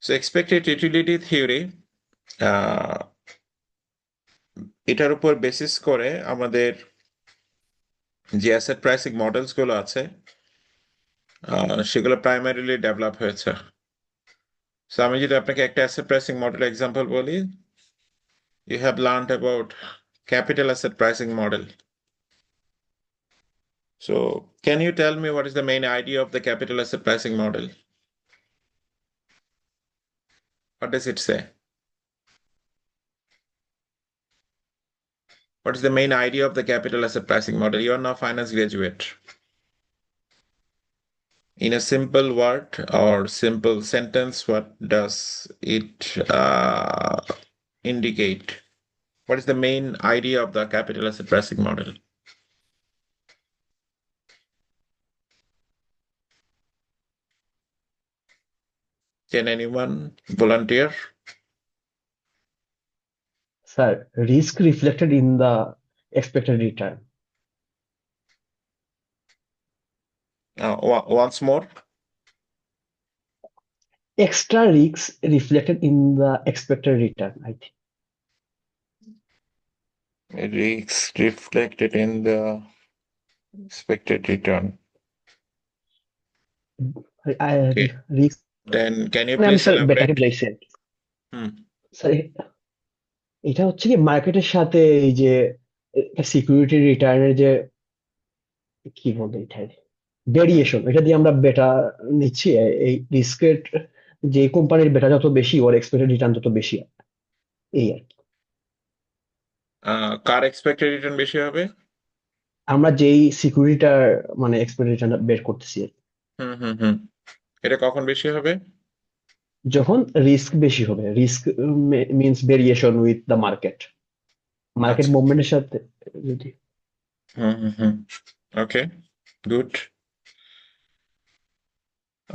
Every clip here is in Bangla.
So expected utility theory এটার উপর বেসিস করে আমাদের যে অ্যাসেট প্রাইসিং মডেলস গুলো আছে সেগুলো প্রাইমারিলি ডেভেলপ হয়েছে। সো আমি যদি আপনাকে একটা অ্যাসেট প্রাইসিং মডেল এক্সাম্পল বলি, you have learned about capital asset pricing model. So can you tell me what is the main idea of the capital asset pricing model? What does it say? What is the main idea of the capital asset pricing model? You are now finance graduate. In a simple word or simple sentence, what does it indicate? What is the main idea of the capital asset pricing model? Can anyone volunteer? Sir, risk reflected in the expected return. Once more. Extra risks reflected in the expected return, I think. Risks reflected in the expected return. Okay. Risk Then can you আমি please স্যার বেটাকে elaborate? বুঝাইছি। Hmm. স্যার এটা হচ্ছে কি মার্কেটের সাথে এই যে সিকিউরিটি রিটার্নের যে কি বলবো এটা ভেরিয়েশন, এটা দিয়ে আমরা বেটা নিচ্ছি। এই রিস্কের যে কোম্পানির বেটা যত বেশি ওর এক্সপেক্টেড রিটার্ন তত বেশি, এই আর কি। কার এক্সপেক্টেড রিটার্ন বেশি হবে? আমরা যেই সিকিউরিটিটার মানে এক্সপেক্টেড রিটার্ন বের করতেছি আর কি। হুম। এটা কখন বেশি হবে? যখন রিস্ক বেশি হবে, risk means variation with the market, market আচ্ছা। মুভমেন্টের সাথে যদি। হুম। ওকে, good.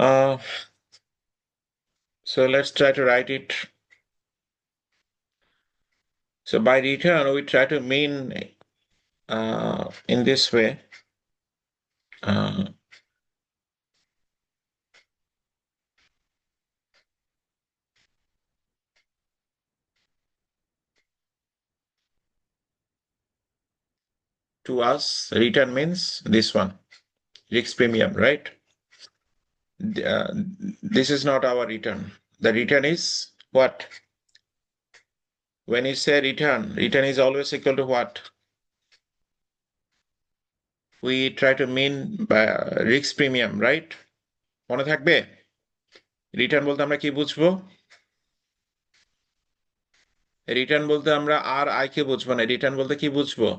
Uh, so let's try to write it. So by return, we try to mean in this way. Uh, to us, return means this one, risk premium, right? This is not our return. The return is what? When you say return, return is always equal to what? We try to mean by risk premium, right? মনে থাকবে? রিটার্ন বলতে আমরা কি বুঝবো? রিটার্ন বলতে আমরা আর আই কে বুঝবো না। রিটার্ন বলতে কি বুঝবো?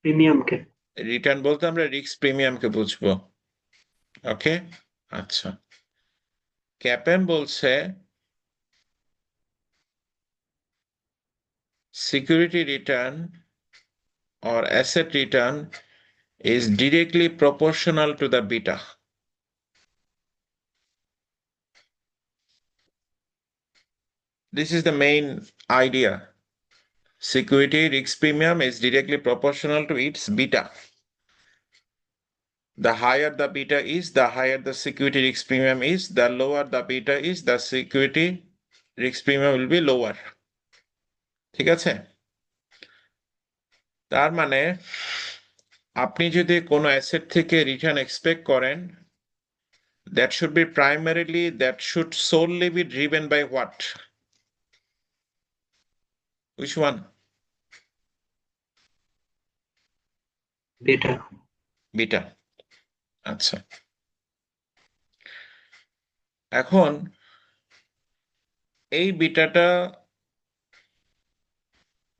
প্রিমিয়ামকে। রিটার্ন বলতে আমরা রিস্ক প্রিমিয়ামকে বুঝবো। ওকে, আচ্ছা। ক্যাপএম বলছে security return or asset return is directly proportional to the beta. This is the main idea. Security risk premium is directly proportional to its beta. The higher the beta is, the higher the security risk premium is. The lower the beta is, the security risk premium will be lower. ঠিক আছে? তার মানে আপনি যদি কোনো অ্যাসেট থেকে রিটার্ন এক্সপেক্ট করেন, that should solely be driven by what? Which one? বেটা। বিটা। আচ্ছা, এখন এই বিটাটা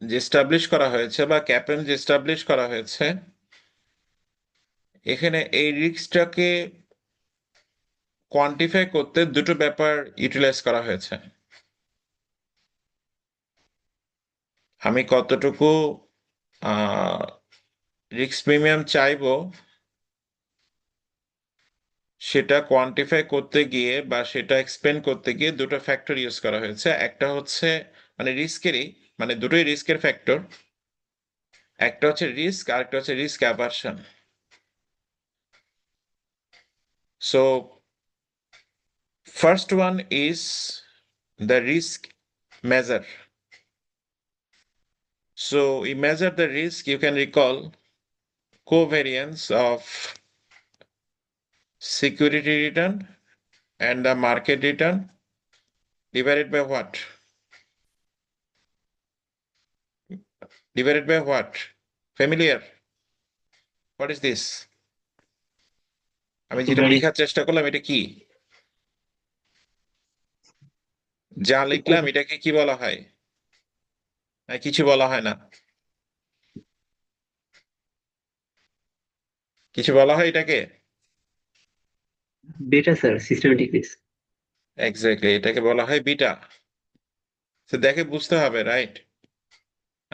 যে এস্টাবলিশ করা হয়েছে বা ক্যাপেন যে এস্টাবলিশ করা হয়েছে, এখানে এই রিস্কটাকে কোয়ান্টিফাই করতে দুটো ব্যাপার ইউটিলাইজ করা হয়েছে। আমি কতটুকু রিস্ক প্রিমিয়াম চাইবো সেটা কোয়ান্টিফাই করতে গিয়ে বা সেটা এক্সপ্লেন করতে গিয়ে দুটো ফ্যাক্টর ইউজ করা হয়েছে। একটা হচ্ছে মানে রিস্কেরই, মানে দুটোই রিস্কের ফ্যাক্টর। একটা হচ্ছে রিস্ক আর একটা হচ্ছে risk aversion. So First one is the risk measure. So we measure the risk, you can recall covariance of security return and the market return divided by what? Divided by what? Familiar? What is this? আমি যেটা Very লেখার চেষ্টা করলাম এটা কি? যা লিখলাম এটাকে কি বলা হয়? কিছু বলা হয় না। কিছু বলা হয় এটাকে? বেটা স্যার, সিস্টেমেটিক রিস্ক। এক্স্যাক্টলি, এটাকে বলা হয় বিটা। তো দেখে বুঝতে হবে, রাইট?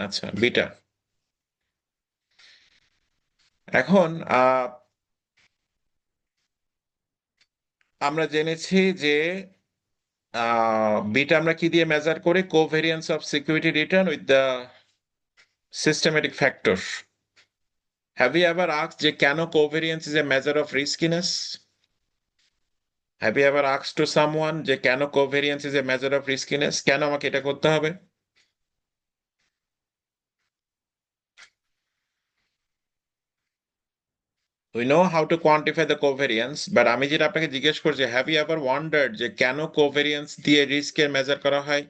আচ্ছা, বিটা। এখন আমরা জেনেছি যে বিটা আমরা কি দিয়ে মেজার করি? Covariance of security return with the systematic factor. Have you ever asked যে কেন covariance is a measure of riskiness? Have you ever asked to someone যে কেন covariance is a measure of riskiness? কেন আমাকে এটা করতে হবে? We know how to quantify the covariance, but আমি যেটা আপনাকে জিজ্ঞেস করছি, হ্যাভ ইউ এভার ওয়ান্ডার্ড যে কেন কোভেরিয়েন্স দিয়ে রিস্কের মেজার করা হয়?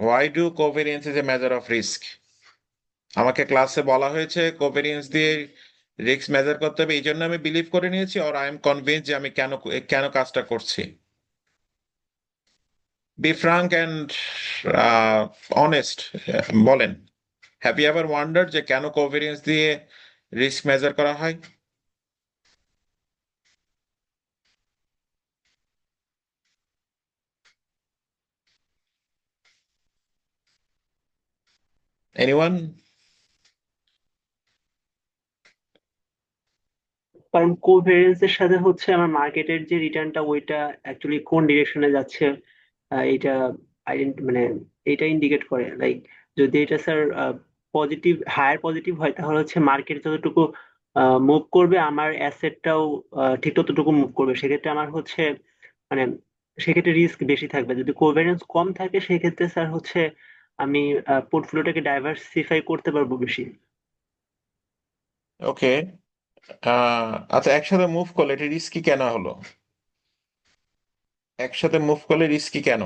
Why do covariance is a measure of risk? আমাকে ক্লাসে বলা হয়েছে কোভেরিয়েন্স দিয়ে রিস্ক মেজার করতে হবে, এই জন্য আমি বিলিভ করে নিয়েছি, অর আই এম কনভিন্স যে আমি কেন কেন কাজটা করছি। বি ফ্রাঙ্ক অ্যান্ড অনেস্ট, বলেন, হ্যাভ ইউ এভার ওয়ান্ডার্ড যে কেন কোভেরিয়েন্স দিয়ে রিস্ক মেজার করা হয়? এনিওয়ান? কারণ কোভেরিয়েন্স এর সাথে হচ্ছে আমার মার্কেটের যে রিটার্নটা ওইটা অ্যাকচুয়ালি কোন ডিরেকশনে যাচ্ছে, এইটা মানে এটা ইন্ডিকেট করে। লাইক যদি এটা স্যার পজিটিভ, হায়ার পজিটিভ হয়, তাহলে হচ্ছে মার্কেট যতটুকু মুভ করবে আমার অ্যাসেটটাও ঠিক ততটুকু মুভ করবে। সেক্ষেত্রে আমার হচ্ছে মানে সেক্ষেত্রে রিস্ক বেশি থাকবে। যদি কোভেরিয়েন্স কম থাকে সেক্ষেত্রে স্যার হচ্ছে আমি পোর্টফোলিওটাকে ডাইভার্সিফাই করতে পারবো বেশি। ওকে, আচ্ছা, একসাথে মুভ করলে এটা রিস্কি কেন হলো? একসাথে মুভ করলে রিস্কি কেন?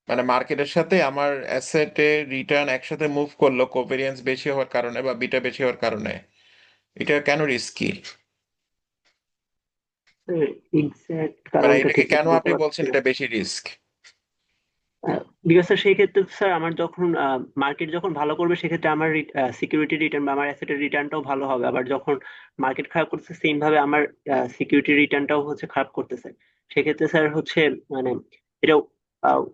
মানে মার্কেটের সাথে আমার অ্যাসেটের রিটার্ন একসাথে মুভ করলো কোভেরিয়েন্স বেশি হওয়ার কারণে বা বিটা বেশি হওয়ার কারণে, এটা কেন রিস্কি? এক্সাক্ট মানে কারণটা এটাকে ঠিক কেন মতো বলতে আপনি পারছি বলছেন না। এটা বেশি রিস্ক? বিকজ স্যার সেই ক্ষেত্রে স্যার আমার যখন মার্কেট যখন ভালো করবে সেক্ষেত্রে আমার সিকিউরিটি রিটার্ন বা আমার অ্যাসেটের রিটার্নটাও ভালো হবে। আবার যখন মার্কেট খারাপ করতেছে সেম ভাবে আমার সিকিউরিটি রিটার্নটাও হচ্ছে খারাপ করতেছে। সেক্ষেত্রে স্যার হচ্ছে মানে এটা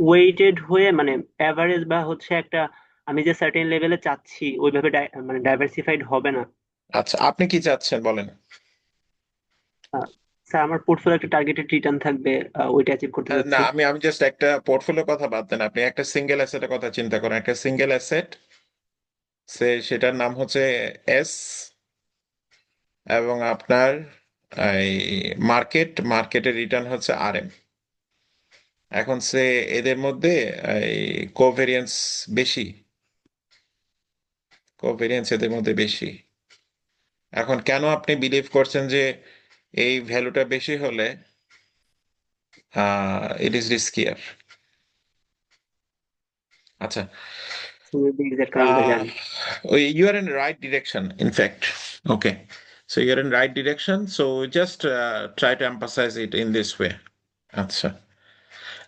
ওয়েটেড হয়ে মানে অ্যাভারেজ বা হচ্ছে একটা আমি যে সার্টেন লেভেলে চাচ্ছি ওইভাবে মানে ডাইভার্সিফাইড হবে না। আচ্ছা, আপনি কি চাচ্ছেন বলেন? আহ, স্যার আমার পোর্টফোলিও একটা টার্গেটেড রিটার্ন থাকবে, ওইটা অ্যাচিভ করতে না, যাচ্ছি। আমি জাস্ট একটা পোর্টফোলিও কথা বাদ দেন, আপনি একটা সিঙ্গেল অ্যাসেটের কথা চিন্তা করেন, একটা সিঙ্গেল অ্যাসেট, সেটার নাম হচ্ছে এস, এবং আপনার এই মার্কেটের রিটার্ন হচ্ছে আর এম। এখন এদের মধ্যে এই কোভেরিয়েন্স বেশি, কোভেরিয়েন্স এদের মধ্যে বেশি। এখন কেন আপনি বিলিভ করছেন যে এই ভ্যালুটা বেশি হলে ইট ইজ রিস্কিয়ার? আচ্ছা, এক্সাক্ট কারণটা জানি। you are in the right direction, in fact. Okay, so you're in right direction. So just try to emphasize it in this way. Acha.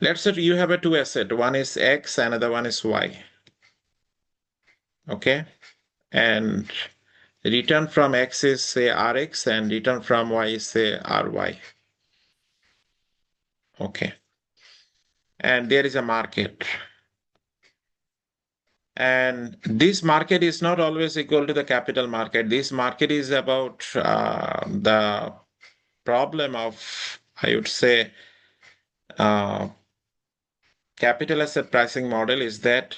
Let's say you have a two asset. One is X, another one is Y. Okay, and return from X is say RX, and return from Y is say RY. Okay, and there is a market. And this market is not always equal to the capital market. This market is about the problem of, I would say, uh, capital asset pricing model is that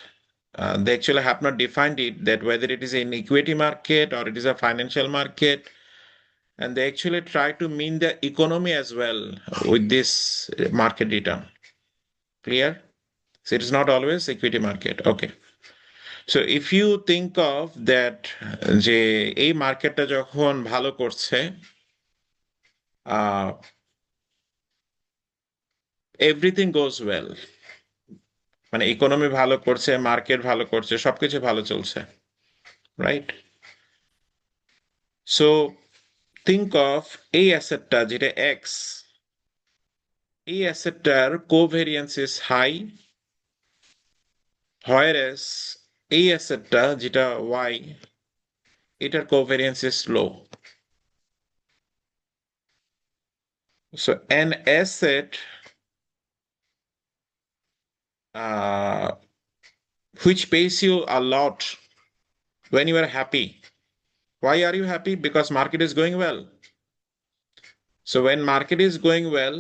they actually have not defined it, that whether it is an equity market or it is a financial market, and they actually try to mean the economy as well with this market return. Clear? So it is not always equity market. Okay. So if you think of that, যে এই মার্কেটটা যখন ভালো করছে, এভরিথিং গোজ ওয়েল, মানে ইকোনমি ভালো করছে, মার্কেট ভালো করছে, সবকিছু ভালো চলছে, রাইট? সো থিঙ্ক অফ এই অ্যাসেটটা যেটা এক্স, এই অ্যাসেটটার কোভেরিয়েন্স ইজ হাই, হোয়ারএস এই অ্যাসেটটা যেটা ওয়াই, এটার covariance is low. So an asset which pays you a lot when you are happy. Why are you happy? Because market is going well. So when market is going well,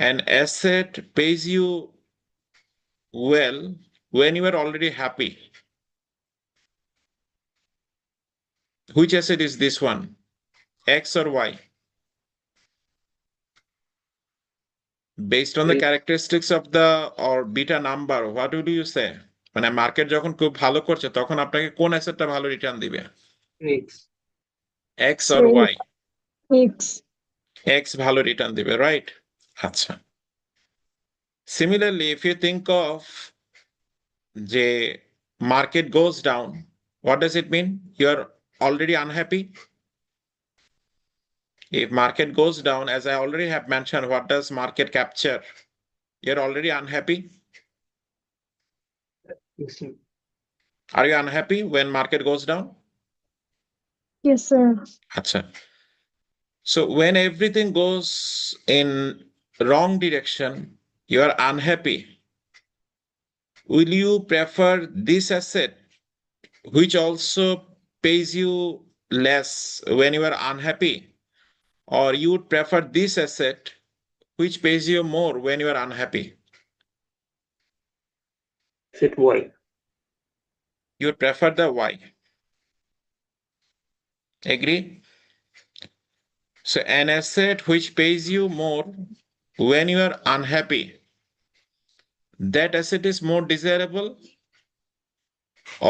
an asset pays you well when you are already happy. Which asset is this one? X or Y? Based on the characteristics of the or beta number, what would you say? মানে মার্কেট যখন খুব ভালো করছে তখন আপনাকে কোন অ্যাসেটটা ভালো রিটার্ন দিবে? X. X or Y? X. X ভালো রিটার্ন দিবে, রাইট? আচ্ছা, similarly if you think of যে market goes down, what does it mean? You are already unhappy. If market goes down, as I already have mentioned, what does market capture? You're already unhappy. Yes, sir. Are you unhappy when market goes down? Yes, sir. Acha. So when everything goes in wrong direction, you are unhappy. Will you prefer this asset which also pays you less when you are unhappy, or you would prefer this asset which pays you more when you are unhappy? Set Y. You would prefer the Y. Agree? So an asset which pays you more when you are unhappy, that asset is more desirable,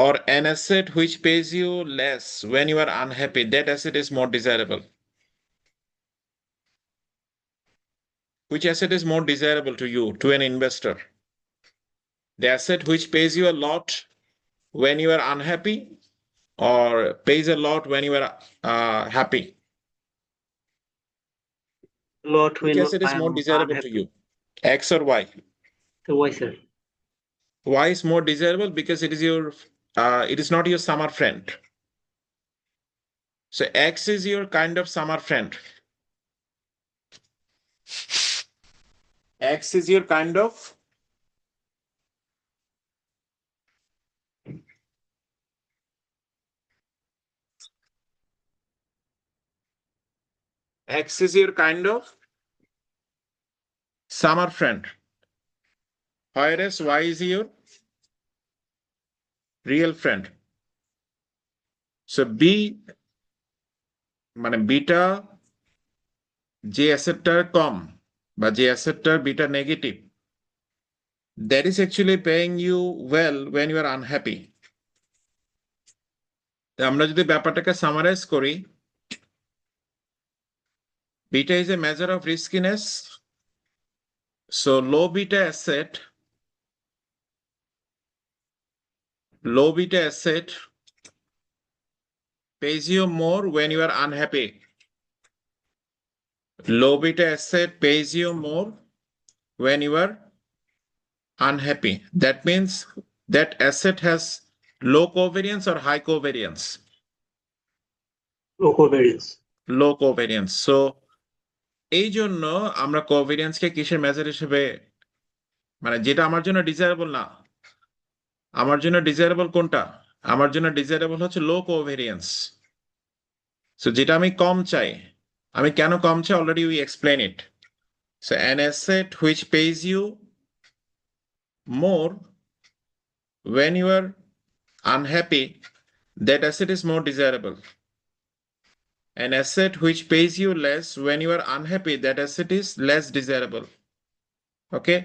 or an asset which pays you less when you are unhappy, that asset is more desirable? Which asset is more desirable to you, to an investor? The asset which pays you a lot when you are unhappy, or pays a lot when you are happy? Lot Which when asset is I more am desirable to unhappy. you, X or Y? So Y, sir. Why is more desirable? Because it is your it is not your summer friend. So X is your kind of summer friend. X is your kind of X is your kind of summer friend, whereas Y is your real friend. So B মানে বিটা যে অ্যাসেটটার কম বা যে অ্যাসেটটার beta negative, that is actually paying you well when you are unhappy. আমরা যদি ব্যাপারটাকে সামারাইজ করি, beta is a measure of riskiness. So low beta asset pays you more when you are unhappy. Low beta asset pays you more when you are unhappy. That means that asset has low covariance or high covariance? Low covariance. Low covariance. So এই জন্য আমরা কোভেরিয়েন্সকে কিসের মেজার হিসেবে, মানে যেটা আমার জন্য ডিজায়ারেবল না, আমার জন্য ডিজায়ারেবল কোনটা? আমার জন্য ডিজায়ারেবল হচ্ছে লো কোভেরিয়েন্স। সো যেটা আমি কম চাই, আমি কেন কম চাই already we explain it. So an asset which pays you more when you are unhappy, that asset is more desirable. An asset which pays you less when you are unhappy, that asset is less desirable. Okay,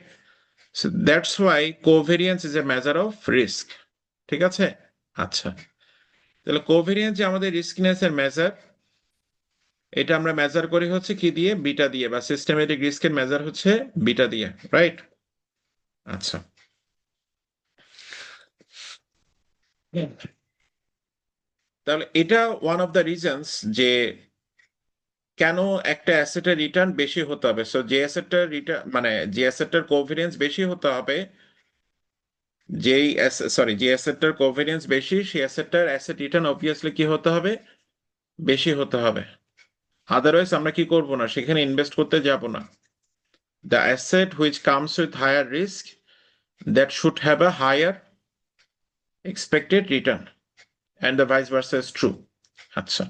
so that's why covariance is a measure of risk. ঠিক আছে? আচ্ছা, তাহলে কোভেরিয়েন্স যে আমাদের রিস্কিনেস এর মেজার, এটা আমরা মেজার করি হচ্ছে কি দিয়ে? বিটা দিয়ে, বা সিস্টেমেটিক রিস্কের মেজার হচ্ছে বিটা দিয়ে, রাইট? আচ্ছা, তাহলে এটা ওয়ান অফ দ্য রিজনস যে কেন একটা অ্যাসেটের রিটার্ন বেশি হতে হবে। সো যে অ্যাসেটটার রিটার্ন মানে যে অ্যাসেটটার কোভেরিয়েন্স বেশি হতে হবে, যে অ্যাসেটটার কোভেরিয়েন্স বেশি, সেই অ্যাসেটটার অ্যাসেট রিটার্ন অবভিয়াসলি কি হতে হবে? বেশি হতে হবে। আদারওয়াইজ আমরা কি করব না, সেখানে ইনভেস্ট করতে যাব না। The asset which comes with higher risk that should have a higher expected return, and the vice versa is true. আচ্ছা,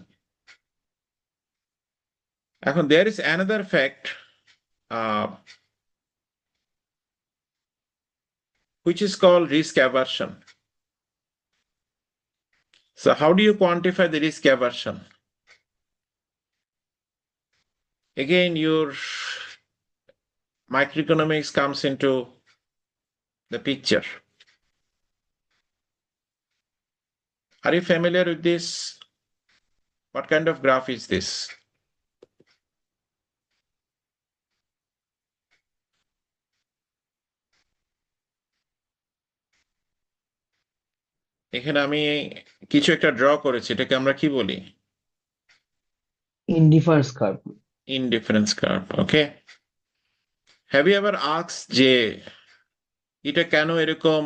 এখন there is another fact which is called risk aversion. So how do you quantify the risk aversion? Again, your microeconomics comes into the picture. Are you familiar with this? What kind of graph is this? এখানে আমি কিছু একটা ড্র করেছি, এটাকে আমরা কি বলি? Indifference curve. Indifference curve. Okay. Have you ever asked যে এটা কেন এরকম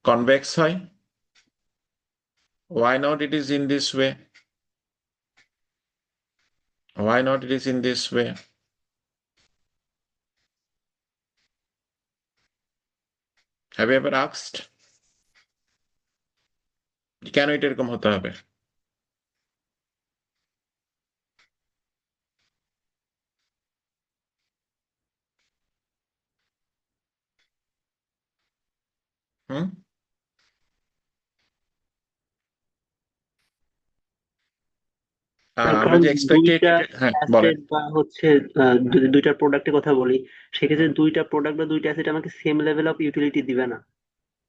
কনভেক্স হয়? Why not it is in this way? Why not it is in this way? Have you ever asked? কেন এটা এরকম হতে হবে? হুম? আমরা কারণ যে এক্সপেক্টেড, দুইটা হ্যাঁ বলেন। অ্যাসেট বা হচ্ছে যদি দুইটা প্রোডাক্টের কথা বলি, সেক্ষেত্রে দুইটা প্রোডাক্ট বা দুইটা অ্যাসেট আমাকে সেম লেভেল অফ ইউটিলিটি দিবে না।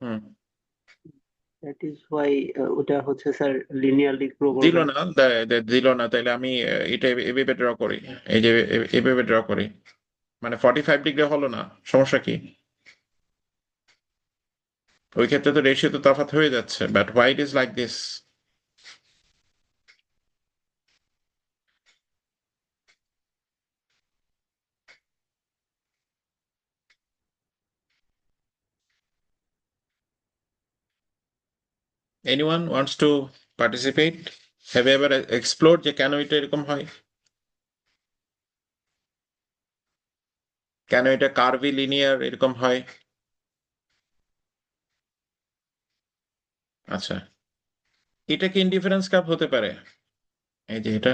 হুম, দ্যাট ইজ ওয়াই ওটা হচ্ছে স্যার লিনিয়ারলি গ্রো দিল করবে না, দিল না, তাইলে আমি এটা এভাবে ড্র করি, এই যে এভাবে ড্র করি, মানে 45 ডিগ্রি হলো না, সমস্যা কি? ওই ক্ষেত্রে তো রেশিও তো তফাৎ হয়ে যাচ্ছে, but why it is like this? Anyone wants to participate? Have you ever explored যে কেন এটা এরকম হয়? কেন এটা কার্ভি লিনিয়ার এরকম হয়? আচ্ছা, এটা কি ইনডিফারেন্স কার্ভ হতে পারে? এই যে এটা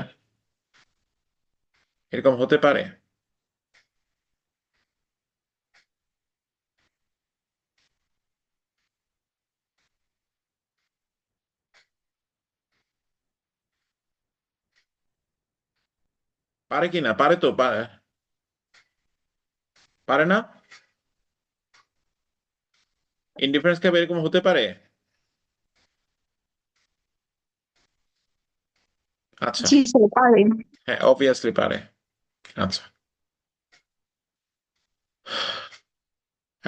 এরকম হতে পারে? পারে কি না? পারে তো, পারে না? ইনডিফারেন্স কার্ভ এরকম হতে পারে? আচ্ছা, জি স্যার পারেন। হ্যাঁ অবভিয়াসলি পারে। আচ্ছা,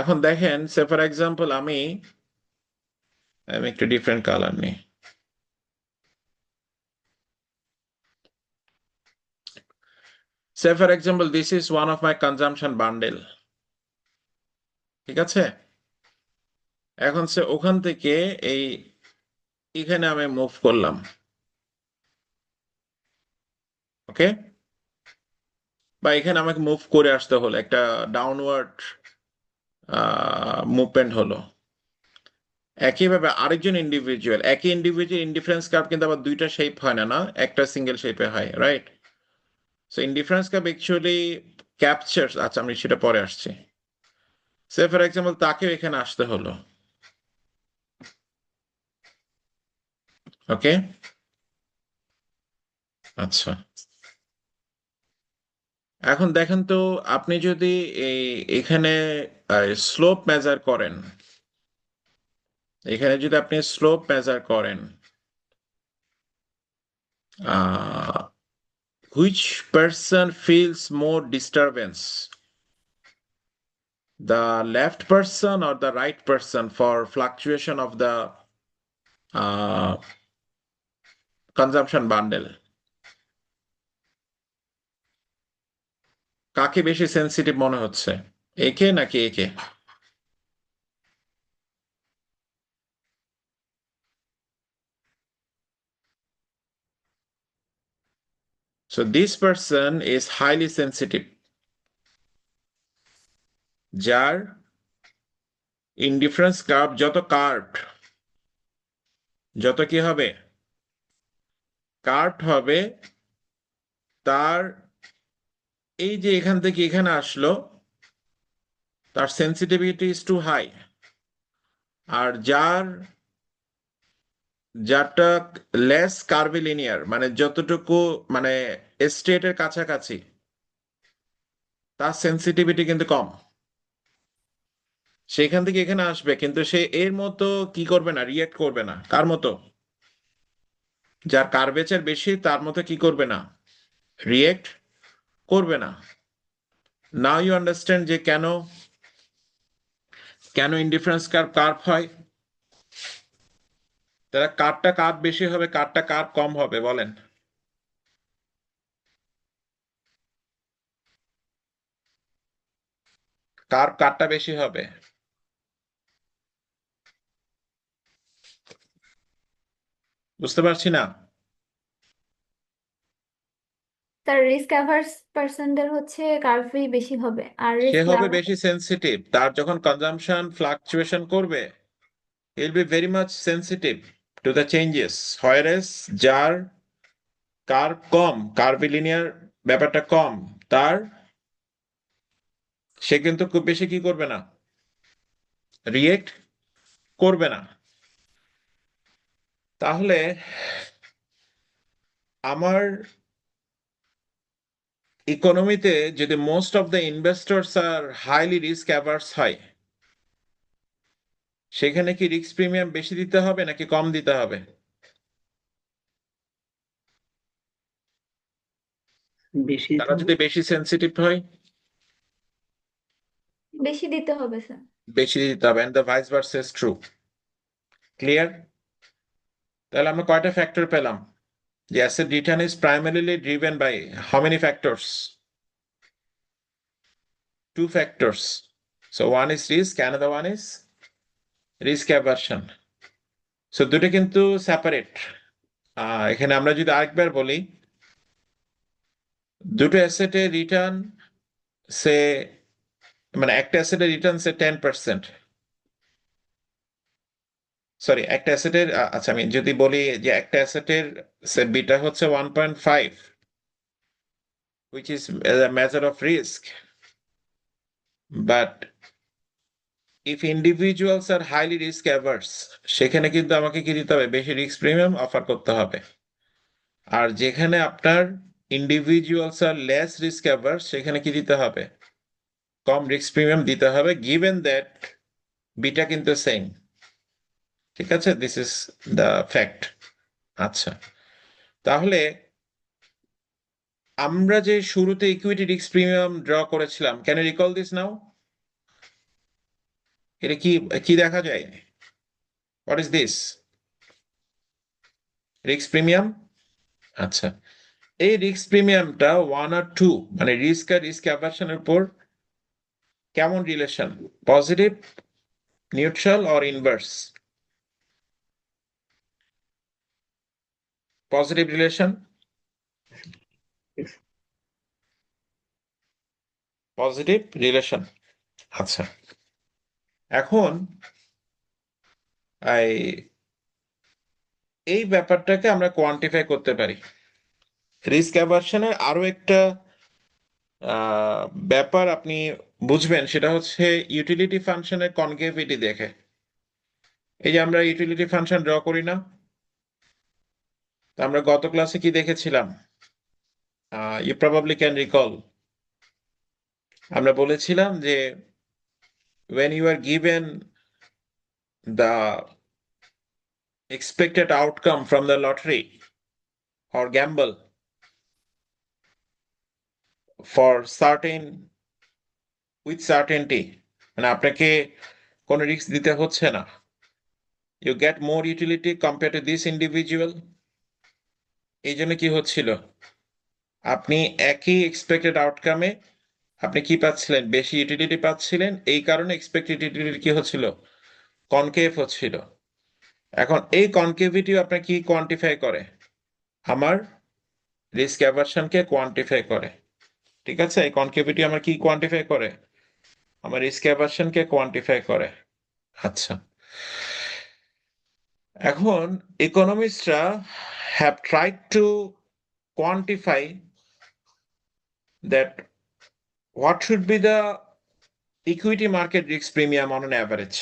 এখন দেখেন, সে ফর এক্সাম্পল আমি একটু ডিফারেন্ট কালার নিই। Say for example, this is one of my consumption bundle. ঠিক আছে? এখন সে ওখান থেকে এখানে আমি মুভ করলাম, ওকে? বা এখানে আমাকে মুভ করে আসতে হলো, একটা ডাউনওয়ার্ড মুভমেন্ট হলো। একইভাবে আরেকজন ইন্ডিভিজুয়াল, একই ইন্ডিভিজুয়াল ইনডিফারেন্স কার্ভ কিন্তু আবার দুইটা শেপ হয় না, না একটা সিঙ্গেল শেপে হয়, right? So indifference curve actually captures, আচ্ছা আমি সেটা পরে আসছি। সে ফর এক্সাম্পল তাকেও এখানে আসতে হলো, ওকে, আচ্ছা। এখন দেখেন তো, আপনি যদি এখানে স্লোপ মেজার করেন, এখানে যদি আপনি স্লোপ মেজার করেন, which person feels more disturbance, the left person or the right person for fluctuation of the uh, consumption bundle? কাকে বেশি সেন্সিটিভ মনে হচ্ছে, একে নাকি একে? So this person is highly sensitive, যার ইনডিফারেন্স কার্ভ যত কার্ভড, যত কি হবে, কার্ভড হবে, তার এই যে এখান থেকে এখানে আসলো, তার সেন্সিটিভিটি ইজ টু হাই। আর যারটা লেস কার্ভিলিনিয়ার, মানে যতটুকু মানে স্টেটের কাছাকাছি, তার সেন্সিটিভিটি কিন্তু কম। সেখান থেকে এখানে আসবে, কিন্তু সে এর মতো কি করবে না, রিয়েক্ট করবে না। কার মতো? যার কার্ভেচার বেশি তার মতো কি করবে না, রিয়েক্ট করবে না। নাও ইউ আন্ডারস্ট্যান্ড যে কেন কেন ইনডিফারেন্স কার্ভ হয়। তারা কারটা কার্ভ বেশি হবে, কারটা কার্ভ কম হবে, বলেন। কারটা বেশি হবে? বুঝতে পারছি না। তার রিস্ক অ্যাভার্স পার্সনদের হচ্ছে কার্ভই বেশি হবে, আর সে রিস্ক হবে বেশি সেন্সিটিভ, তার যখন কনজাম্পশন ফ্লাকচুয়েশন করবে, he'll be very much sensitive to the changes, whereas যার কার্ভ কম, কার্ভিলিনিয়ার ব্যাপারটা কম, তার সে কিন্তু খুব বেশি কি করবে না, রিয়েক্ট করবে না। তাহলে আমার ইকোনমিতে যদি most of the investors are highly risk averse হয়, সেখানে কি রিস্ক প্রিমিয়াম বেশি দিতে হবে নাকি কম দিতে হবে? বেশি তারা যদি বেশি সেন্সিটিভ হয়, বেশি দিতে হবে স্যার। বেশি দিতে হবে, and the vice versa is true. Clear? তাহলে আমরা কয়টা ফ্যাক্টর পেলাম? The asset return is primarily driven by how many factors? Two factors. So one is risk, another one is risk aversion. So দুটো কিন্তু সেপারেট। এখানে আমরা যদি আরেকবার বলি, দুটো অ্যাসেটের রিটার্ন সে, মানে একটা অ্যাসেটের রিটার্ন সে 10%, সরি একটা অ্যাসেটের, আচ্ছা আমি যদি বলি যে একটা অ্যাসেটের সে বিটা হচ্ছে 1.5, which is a measure of risk, but if individuals are highly risk averse, সেখানে কিন্তু আমাকে কি দিতে হবে, বেশি রিস্ক প্রিমিয়াম অফার করতে হবে। আর যেখানে আপনার ইন্ডিভিজুয়ালস আর লেস রিস্ক অ্যাভার্স, সেখানে কি দিতে হবে, কম রিস্ক প্রিমিয়াম দিতে হবে, গিভেন দ্যাট বিটা কিন্তু সেম। ঠিক আছে, দিস ইজ দ্য ফ্যাক্ট। আচ্ছা, তাহলে আমরা যে শুরুতে ইকুইটি রিস্ক প্রিমিয়াম ড্র করেছিলাম, can you recall this now? এটা কি কি দেখা যায়? What is this? Risk premium. আচ্ছা, এই রিস্ক প্রিমিয়ামটা 1 আর 2, মানে রিস্ক আর রিস্ক অ্যাভারশনের উপর কেমন relation, positive, neutral or inverse? Positive relation, positive relation. আচ্ছা, এখন এই ব্যাপারটাকে আমরা কোয়ান্টিফাই করতে পারি। রিস্ক অ্যাভারশনের আরো একটা ব্যাপার আপনি বুঝবেন, সেটা হচ্ছে ইউটিলিটি ফাংশনের কনকেভিটি দেখে। এই যে আমরা ইউটিলিটি ফাংশন ড্র করি না, তো আমরা গত ক্লাসে কি দেখেছিলাম? You probably can recall. আমরা বলেছিলাম যে when you are given the expected outcome from the lottery or gamble for certain with certainty, মানে আপনাকে কোনো রিস্ক দিতে হচ্ছে না, you get more utility compared to this individual। এই জন্য কি হচ্ছিল, আপনি একই এক্সপেক্টেড আউটকামে আপনি কি পাচ্ছিলেন, বেশি ইউটিলিটি পাচ্ছিলেন, এই কারণে এক্সপেক্টেড ইউটিলিটি কি হচ্ছিল, কনকেভ হচ্ছিল। এখন এই কনকেভিটি আপনার কি কোয়ান্টিফাই করে, আমার রিস্ক অ্যাভারশনকে কোয়ান্টিফাই করে। ঠিক আছে, এই কনকেভিটি আমার কি কোয়ান্টিফাই করে, আমার রিস্ক অ্যাভারশনকে কোয়ান্টিফাই করে। আচ্ছা, এখন ইকোনমিস্টরা have tried to quantify that what should be the equity market risk premium on an average।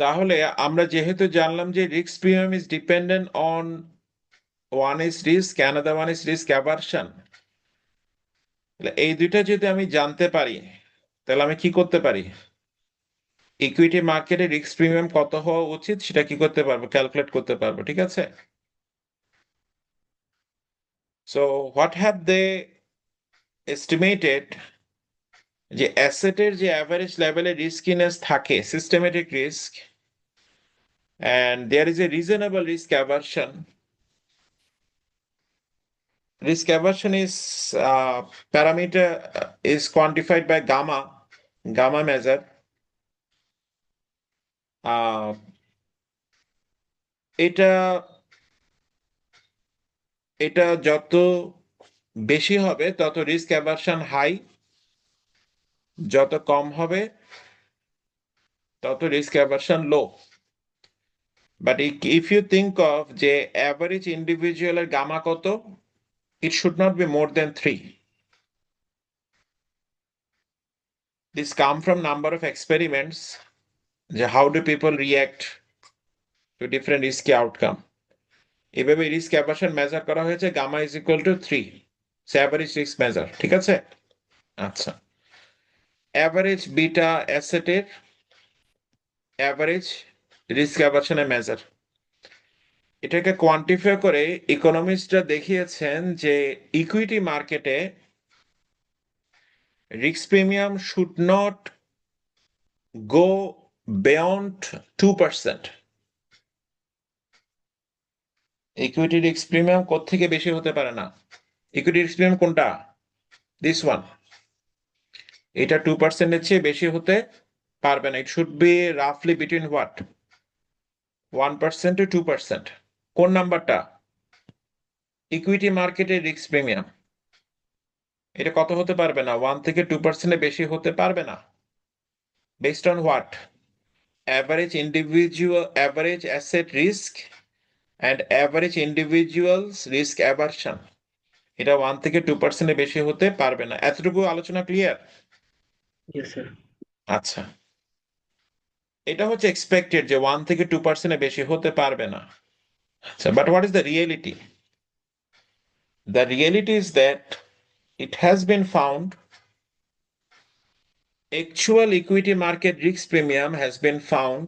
তাহলে আমরা যেহেতু জানলাম যে risk premium is dependent on one is risk, another one is risk aversion, এই দুইটা যদি আমি জানতে পারি তাহলে আমি কি করতে পারি, ইকুইটি মার্কেটে রিস্ক প্রিমিয়াম কত হওয়া উচিত সেটা কি করতে পারবো, ক্যালকুলেট করতে পারবো। ঠিক আছে, so what have they estimated, যে অ্যাসেটের যে অ্যাভারেজ লেভেলে রিস্কিনেস থাকে, systematic risk, and there is a reasonable risk aversion. Risk aversion is parameter is quantified by gamma measure. এটা এটা যত বেশি হবে তত রিস্ক অ্যাভারশন হাই, যত কম হবে তত risk aversion low. But if you think of যে অ্যাভারেজ ইন্ডিভিজুয়ালের গামা কত, it should not be more than 3. This come from number of experiments, যে how do people react to different risky outcome। এভাবে রিস্ক অ্যাভারশন মেজার করা হয়েছে, gamma is equal to 3, average risk measure. ঠিক আছে, আচ্ছা, অ্যাভারেজ বিটা অ্যাসেটের অ্যাভারেজ রিস্ক অ্যাভারশনের মেজার, এটাকে কোয়ান্টিফাই করে ইকোনমিস্টরা দেখিয়েছেন যে ইকুইটি মার্কেটে risk premium should not go beyond 2%। Equity risk premium কোত্থেকে বেশি হতে পারে না, ইকুইটি রিস্ক প্রিমিয়াম কোনটা, দিস ওয়ান, এটা 2%-এর চেয়ে বেশি হতে পারবে না। ইট শুড বি রাফলি বিটুইন হোয়াট, 1% to 2%। কোন নাম্বারটা, ইকুইটি মার্কেটের রিস্ক প্রিমিয়াম, এটা কত হতে পারবে না, 1 থেকে 2%-এর বেশি হতে পারবে না। Based on what, average individual average asset risk and average individuals risk aversion, এটা 1 থেকে 2%-এর বেশি হতে পারবে না। এতটুকু আলোচনা ক্লিয়ার? Yes sir. আচ্ছা, এটা হচ্ছে এক্সপেক্টেড যে 1 থেকে 2%-এর বেশি হতে পারবে না। আচ্ছা, but what is the reality? The reality is that it has been found actual equity market risk premium has been found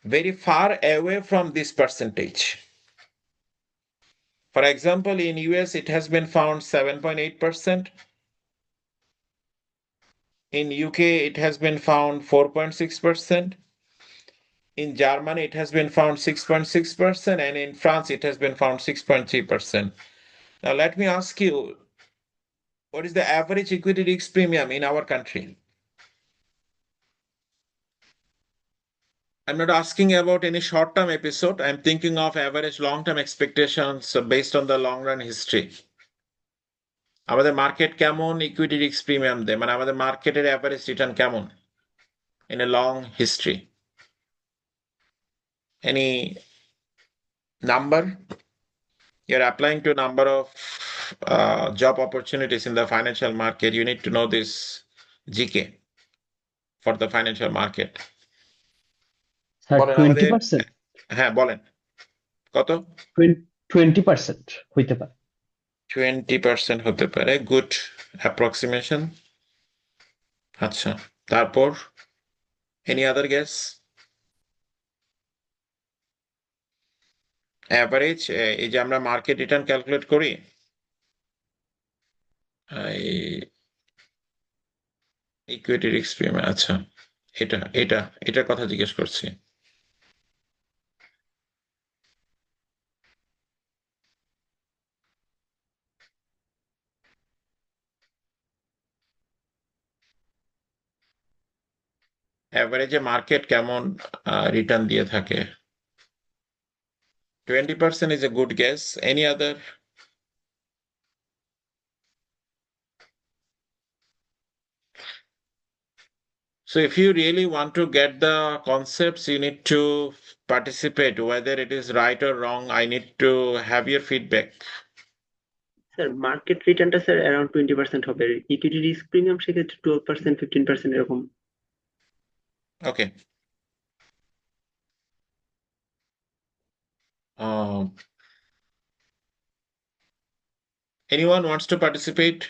very far away from this percentage. For example, in US it has been found 7.8%. In UK it has been found 4.6%. In Germany it has been found 6.6%, and in France it has been found 6.3%. Now let me ask you, what is the average equity risk premium in our country? I'm not asking about any short-term episode. I'm thinking of average long-term expectations based on the long-run history. আমাদের মার্কেট কেমন ইকুইটি রিস্ক প্রিমিয়াম দেয়, মানে আমাদের মার্কেটের অ্যাভারেজ রিটার্ন কেমন in a long history? Any number? You're applying to a number of job opportunities in the financial market. You need to know this GK for the financial market. Sir বলেন 20%, হ্যাঁ বলেন কত? 20% হইতে পারে। 20% হতে পারে, গুড অ্যাপ্রক্সিমেশন। আচ্ছা, তারপর এনি আদার গেস? অ্যাভারেজ, এই যে আমরা মার্কেট রিটার্ন ক্যালকুলেট করি, ইকুইটি রিস্ক প্রিমিয়াম, আচ্ছা এটার কথা জিজ্ঞেস করছি। অ্যাভারেজে মার্কেট কেমন রিটার্ন দিয়ে থাকে? 20% is a good guess. Any other? So if you really want to get the concepts, you need to participate. Whether it is right or wrong, I need to have your feedback. Sir market রিটার্নটা স্যার অ্যারাউন্ড 20% হবে, ইকুইটি রিস্ক প্রিমিয়াম সেক্ষেত্রে 12% 15% এরকম। Okay. Um, anyone wants to participate?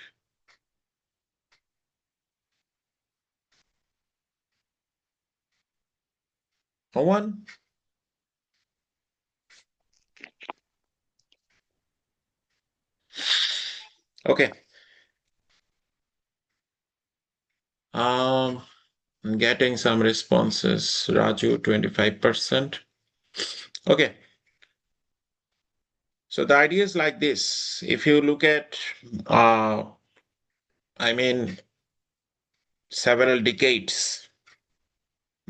No one? Okay. I'm getting some responses. Raju, 25%. Okay. So the idea is like this. If you look at, I mean, several decades,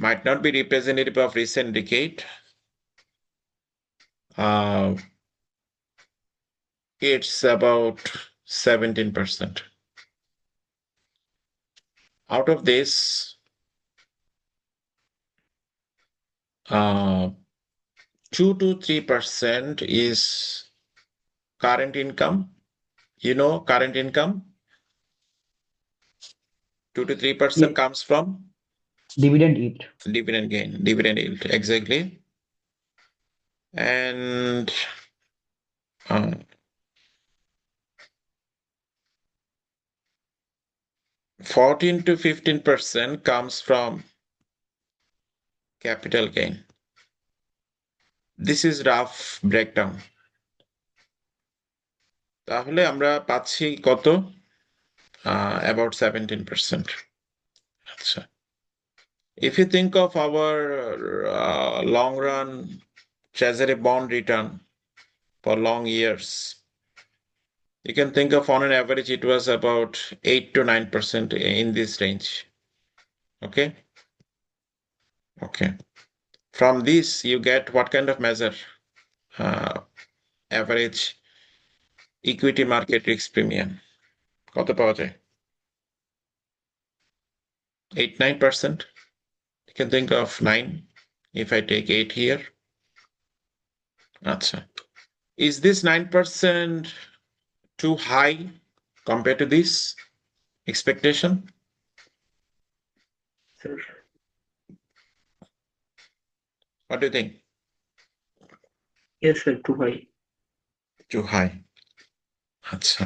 might not be representative of recent decade. It's about 17%. Out of this, 2 to 3% is current income. You know, current income, 2 to 3% comes from dividend yield. dividend gain, dividend yield, exactly. And 14 to 15% comes from capital gain. This is rough breakdown. তাহলে আমরা পাচ্ছি কত? About 17%. আচ্ছা, if you think of our long run treasury bond return for long years, you can think of on an average it was about 8 to 9% in this range. Okay. From this you get what kind of measure? Average equity market risk premium. কত পাওয়া যায়? 8-9%. You can think of 9 if I take 8 here. Acha. Is this 9% too high compared to this expectation? Sir What do you think? Yes sir, too high. Too high. আচ্ছা,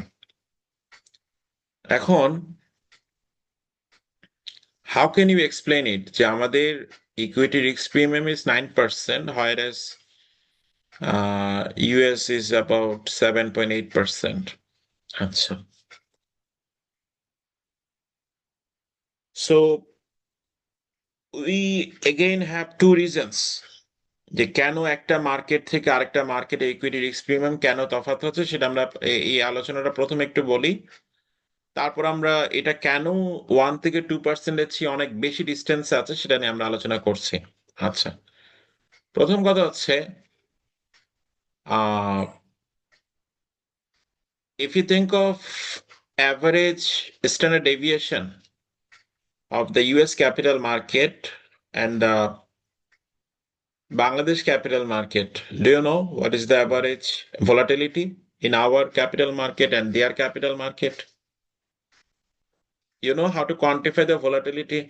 এখন how can you explain it যে আমাদের equity risk premium is 9% whereas US is about 7.8%. আচ্ছা, so we again have two reasons যে কেন একটা মার্কেট থেকে আরেকটা মার্কেটে ইকুইটি রিস্ক প্রিমিয়াম কেন তফাৎ হচ্ছে, সেটা আমরা এই আলোচনাটা প্রথমে একটু বলি, তারপর আমরা এটা কেন 1 থেকে 2%-এর চেয়ে অনেক বেশি ডিস্টেন্সে আছে সেটা নিয়ে আমরা আলোচনা করছি। আচ্ছা, প্রথম কথা হচ্ছে, if you think of average standard deviation of the US capital market and the Bangladesh capital market, do you know what is the average volatility in our capital market and their capital market? You know how to quantify the volatility?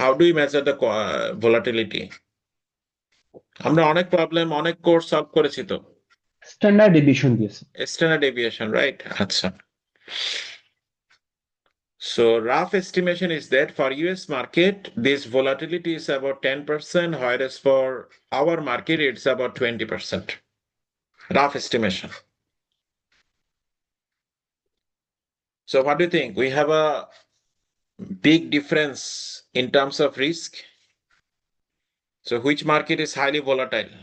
How do we measure the volatility? আমরা অনেক প্রবলেম অনেক কোর্স সলভ করেছি তো। স্ট্যান্ডার্ড ডিভিশন দিয়েছে। Standard deviation, right? আচ্ছা। So rough estimation is that for US market, this volatility is about 10%, whereas for our market, it's about 20%. Rough estimation. So what do you think? We have a big difference in terms of risk. So which market is highly volatile?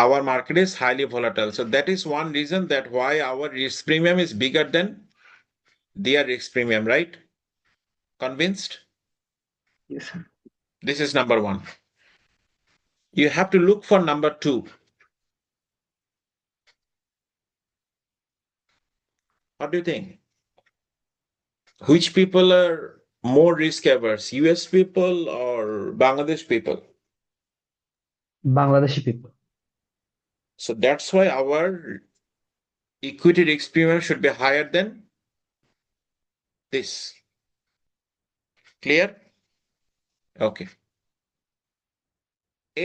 Our market is highly volatile. So that is one reason that why our risk premium is bigger than their risk premium, right? Convinced? Yes, sir. This is number one. You have to look for number two. What do you think? Which people are more risk averse, US people or Bangladesh people? Bangladeshi people. So that's why our equity risk premium should be higher than this. Clear? Okay.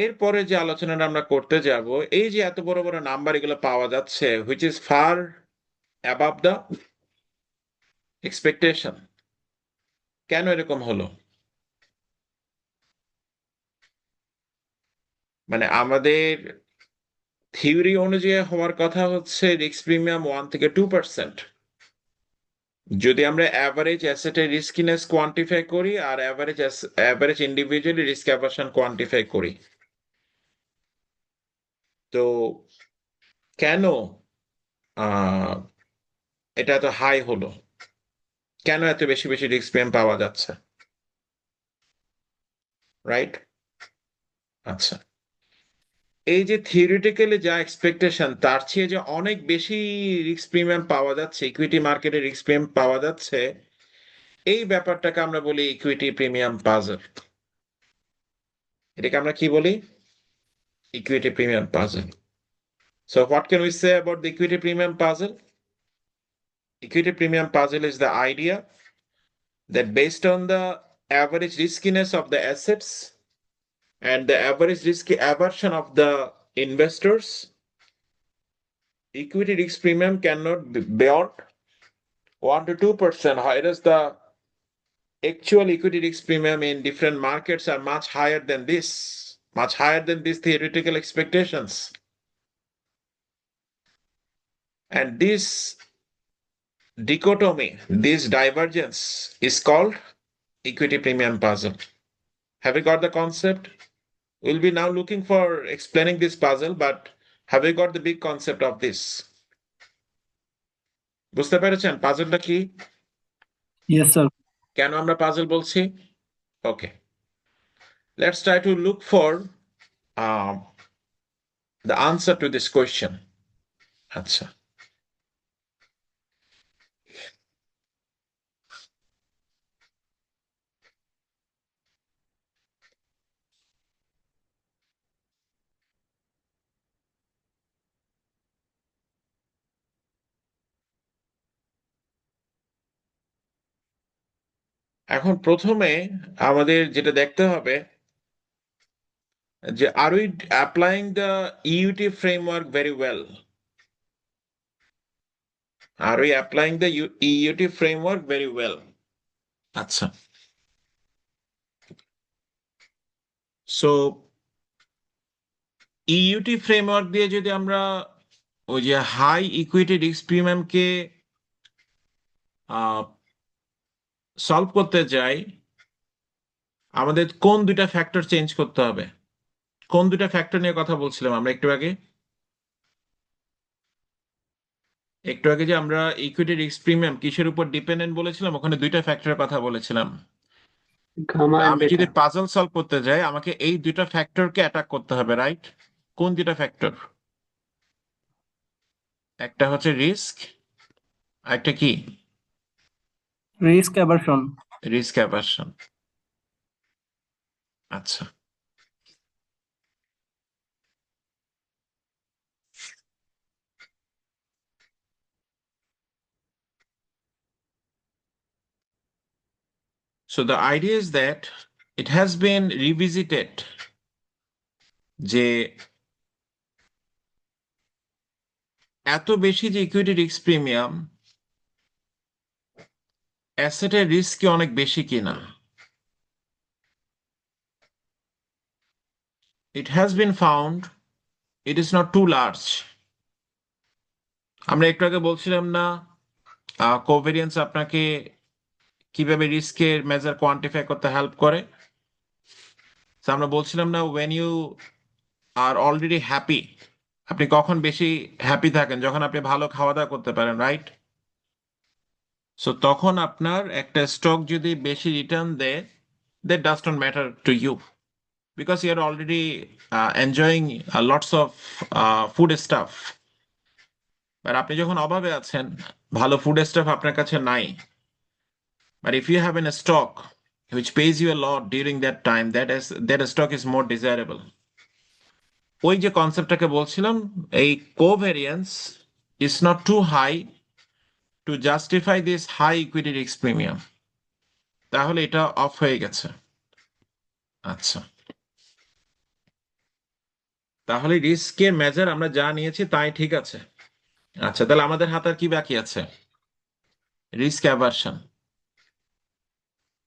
এরপরে যে আলোচনাটা আমরা করতে যাব, এই যে এত বড় বড় নাম্বার এগুলো পাওয়া যাচ্ছে, which is far above the expectation. কেন এরকম হলো? মানে আমাদের থিওরি অনুযায়ী হওয়ার কথা হচ্ছে রিস্ক প্রিমিয়াম 1 থেকে 2%। যদি আমরা অ্যাভারেজ অ্যাসেটের রিস্কিনেস কোয়ান্টিফাই করি আর average individually risk aversion quantify করি, তো কেন এটা এত হাই হলো? কেন এত বেশি বেশি রিস্ক প্রিমিয়াম পাওয়া যাচ্ছে? রাইট? আচ্ছা, এই যে থিওরিটিক্যালি যা এক্সপেকটেশন তার চেয়ে যে অনেক বেশি রিস্ক প্রিমিয়াম পাওয়া যাচ্ছে, ইকুইটি মার্কেটে রিস্ক প্রিমিয়াম পাওয়া যাচ্ছে, এই ব্যাপারটাকে আমরা বলি ইকুইটি প্রিমিয়াম পাজল। এটাকে আমরা কি বলি? Equity premium puzzle. So what can we say about the equity premium puzzle? Equity premium puzzle is the idea that based on the average riskiness of the assets and the average risk aversion of the investors, equity risk premium cannot be beyond 1 to 2%, whereas the actual equity risk premium in different markets are much higher than this, much higher than these theoretical expectations. And this dichotomy, this divergence is called equity premium puzzle. Have you got the concept? We'll be now looking for explaining this puzzle, but have you got the big concept of this? বুঝতে পেরেছেন পাজলটা কি? Yes, sir. কেন আমরা পাজল বলছি? ওকে, let's try to look for the answer to this question. আচ্ছা, এখন প্রথমে আমাদের যেটা দেখতে হবে যে are we applying the EUT framework very well? Are we applying the EUT framework very well? আচ্ছা, so ইউটি ফ্রেমওয়ার্ক দিয়ে যদি আমরা ওই যে হাই ইকুইটি রিস্ক প্রিমিয়ামকে সলভ করতে যাই, আমাদের কোন দুইটা ফ্যাক্টর চেঞ্জ করতে হবে? কোন দুইটা ফ্যাক্টর নিয়ে কথা বলছিলাম আমরা একটু আগে? একটু আগে যে আমরা ইকুইটি রিস্ক প্রিমিয়াম কিসের উপর ডিপেন্ডেন্ট বলেছিলাম, ওখানে দুইটা ফ্যাক্টরের কথা বলেছিলাম। গামা এন্ড আমি যদি বেটা। পাজল সলভ করতে যাই, আমাকে এই দুইটা ফ্যাক্টরকে অ্যাটাক করতে হবে, রাইট? কোন দুইটা ফ্যাক্টর? একটা হচ্ছে রিস্ক, একটা কি? Risk aversion. Risk aversion. আচ্ছা, So the idea is that it has been revisited যে এত বেশি যে ইকুইটি রিস্ক প্রিমিয়াম অ্যাসেটের রিস্ক কি অনেক বেশি কিনা। It has been found it is not too large. আমরা একটু আগে বলছিলাম না কোভেরিয়েন্স আপনাকে কিভাবে রিস্কের মেজার কোয়ান্টিফাই করতে হেল্প করে। So আমরা বলছিলাম না when you are already happy, আপনি কখন বেশি হ্যাপি থাকেন, যখন আপনি ভালো খাওয়া দাওয়া করতে পারেন, রাইট? সো তখন আপনার একটা স্টক যদি বেশি রিটার্ন দেয়, that does not matter to you because you are already enjoying lots of food stuff. But আপনি যখন অভাবে আছেন, ভালো ফুড স্টাফ আপনার কাছে নাই, but if you have in a stock which pays you a lot during that time, that stock is more desirable. ওই যে কনসেপ্টটাকে বলছিলাম, এই covariance is not too high to justify this high equity risk premium. তাহলে এটা অফ হয়ে গেছে। আচ্ছা, তাহলে রিস্কের মেজার আমরা যা নিয়েছি তাই ঠিক আছে। আচ্ছা, তাহলে আমাদের হাতে আর কি বাকি আছে? Risk aversion.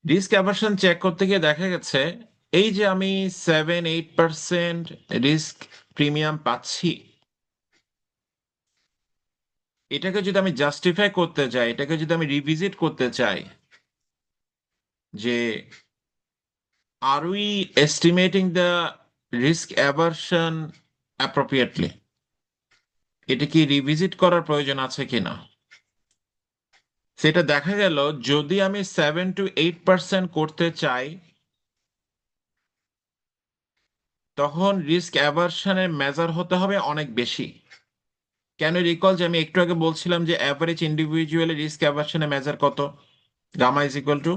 Risk aversion check করতে গিয়ে দেখা গেছে এই যে আমি 7-8% রিস্ক প্রিমিয়াম পাচ্ছি, এটাকে যদি আমি জাস্টিফাই করতে চাই, এটাকে যদি আমি রিভিজিট করতে চাই যে are we estimating the risk aversion appropriately, এটা কি রিভিজিট করার প্রয়োজন আছে কিনা। সেটা দেখা গেল যদি আমি 7-8% করতে চাই, তখন রিস্ক অ্যাভারশনের মেজার হতে হবে অনেক বেশি। কেন রিকল যে আমি একটু আগে বলছিলাম যে অ্যাভারেজ ইন্ডিভিজুয়াল রিস্ক অ্যাভারশনের মেজার কত? গামা ইজ ইকুয়াল টু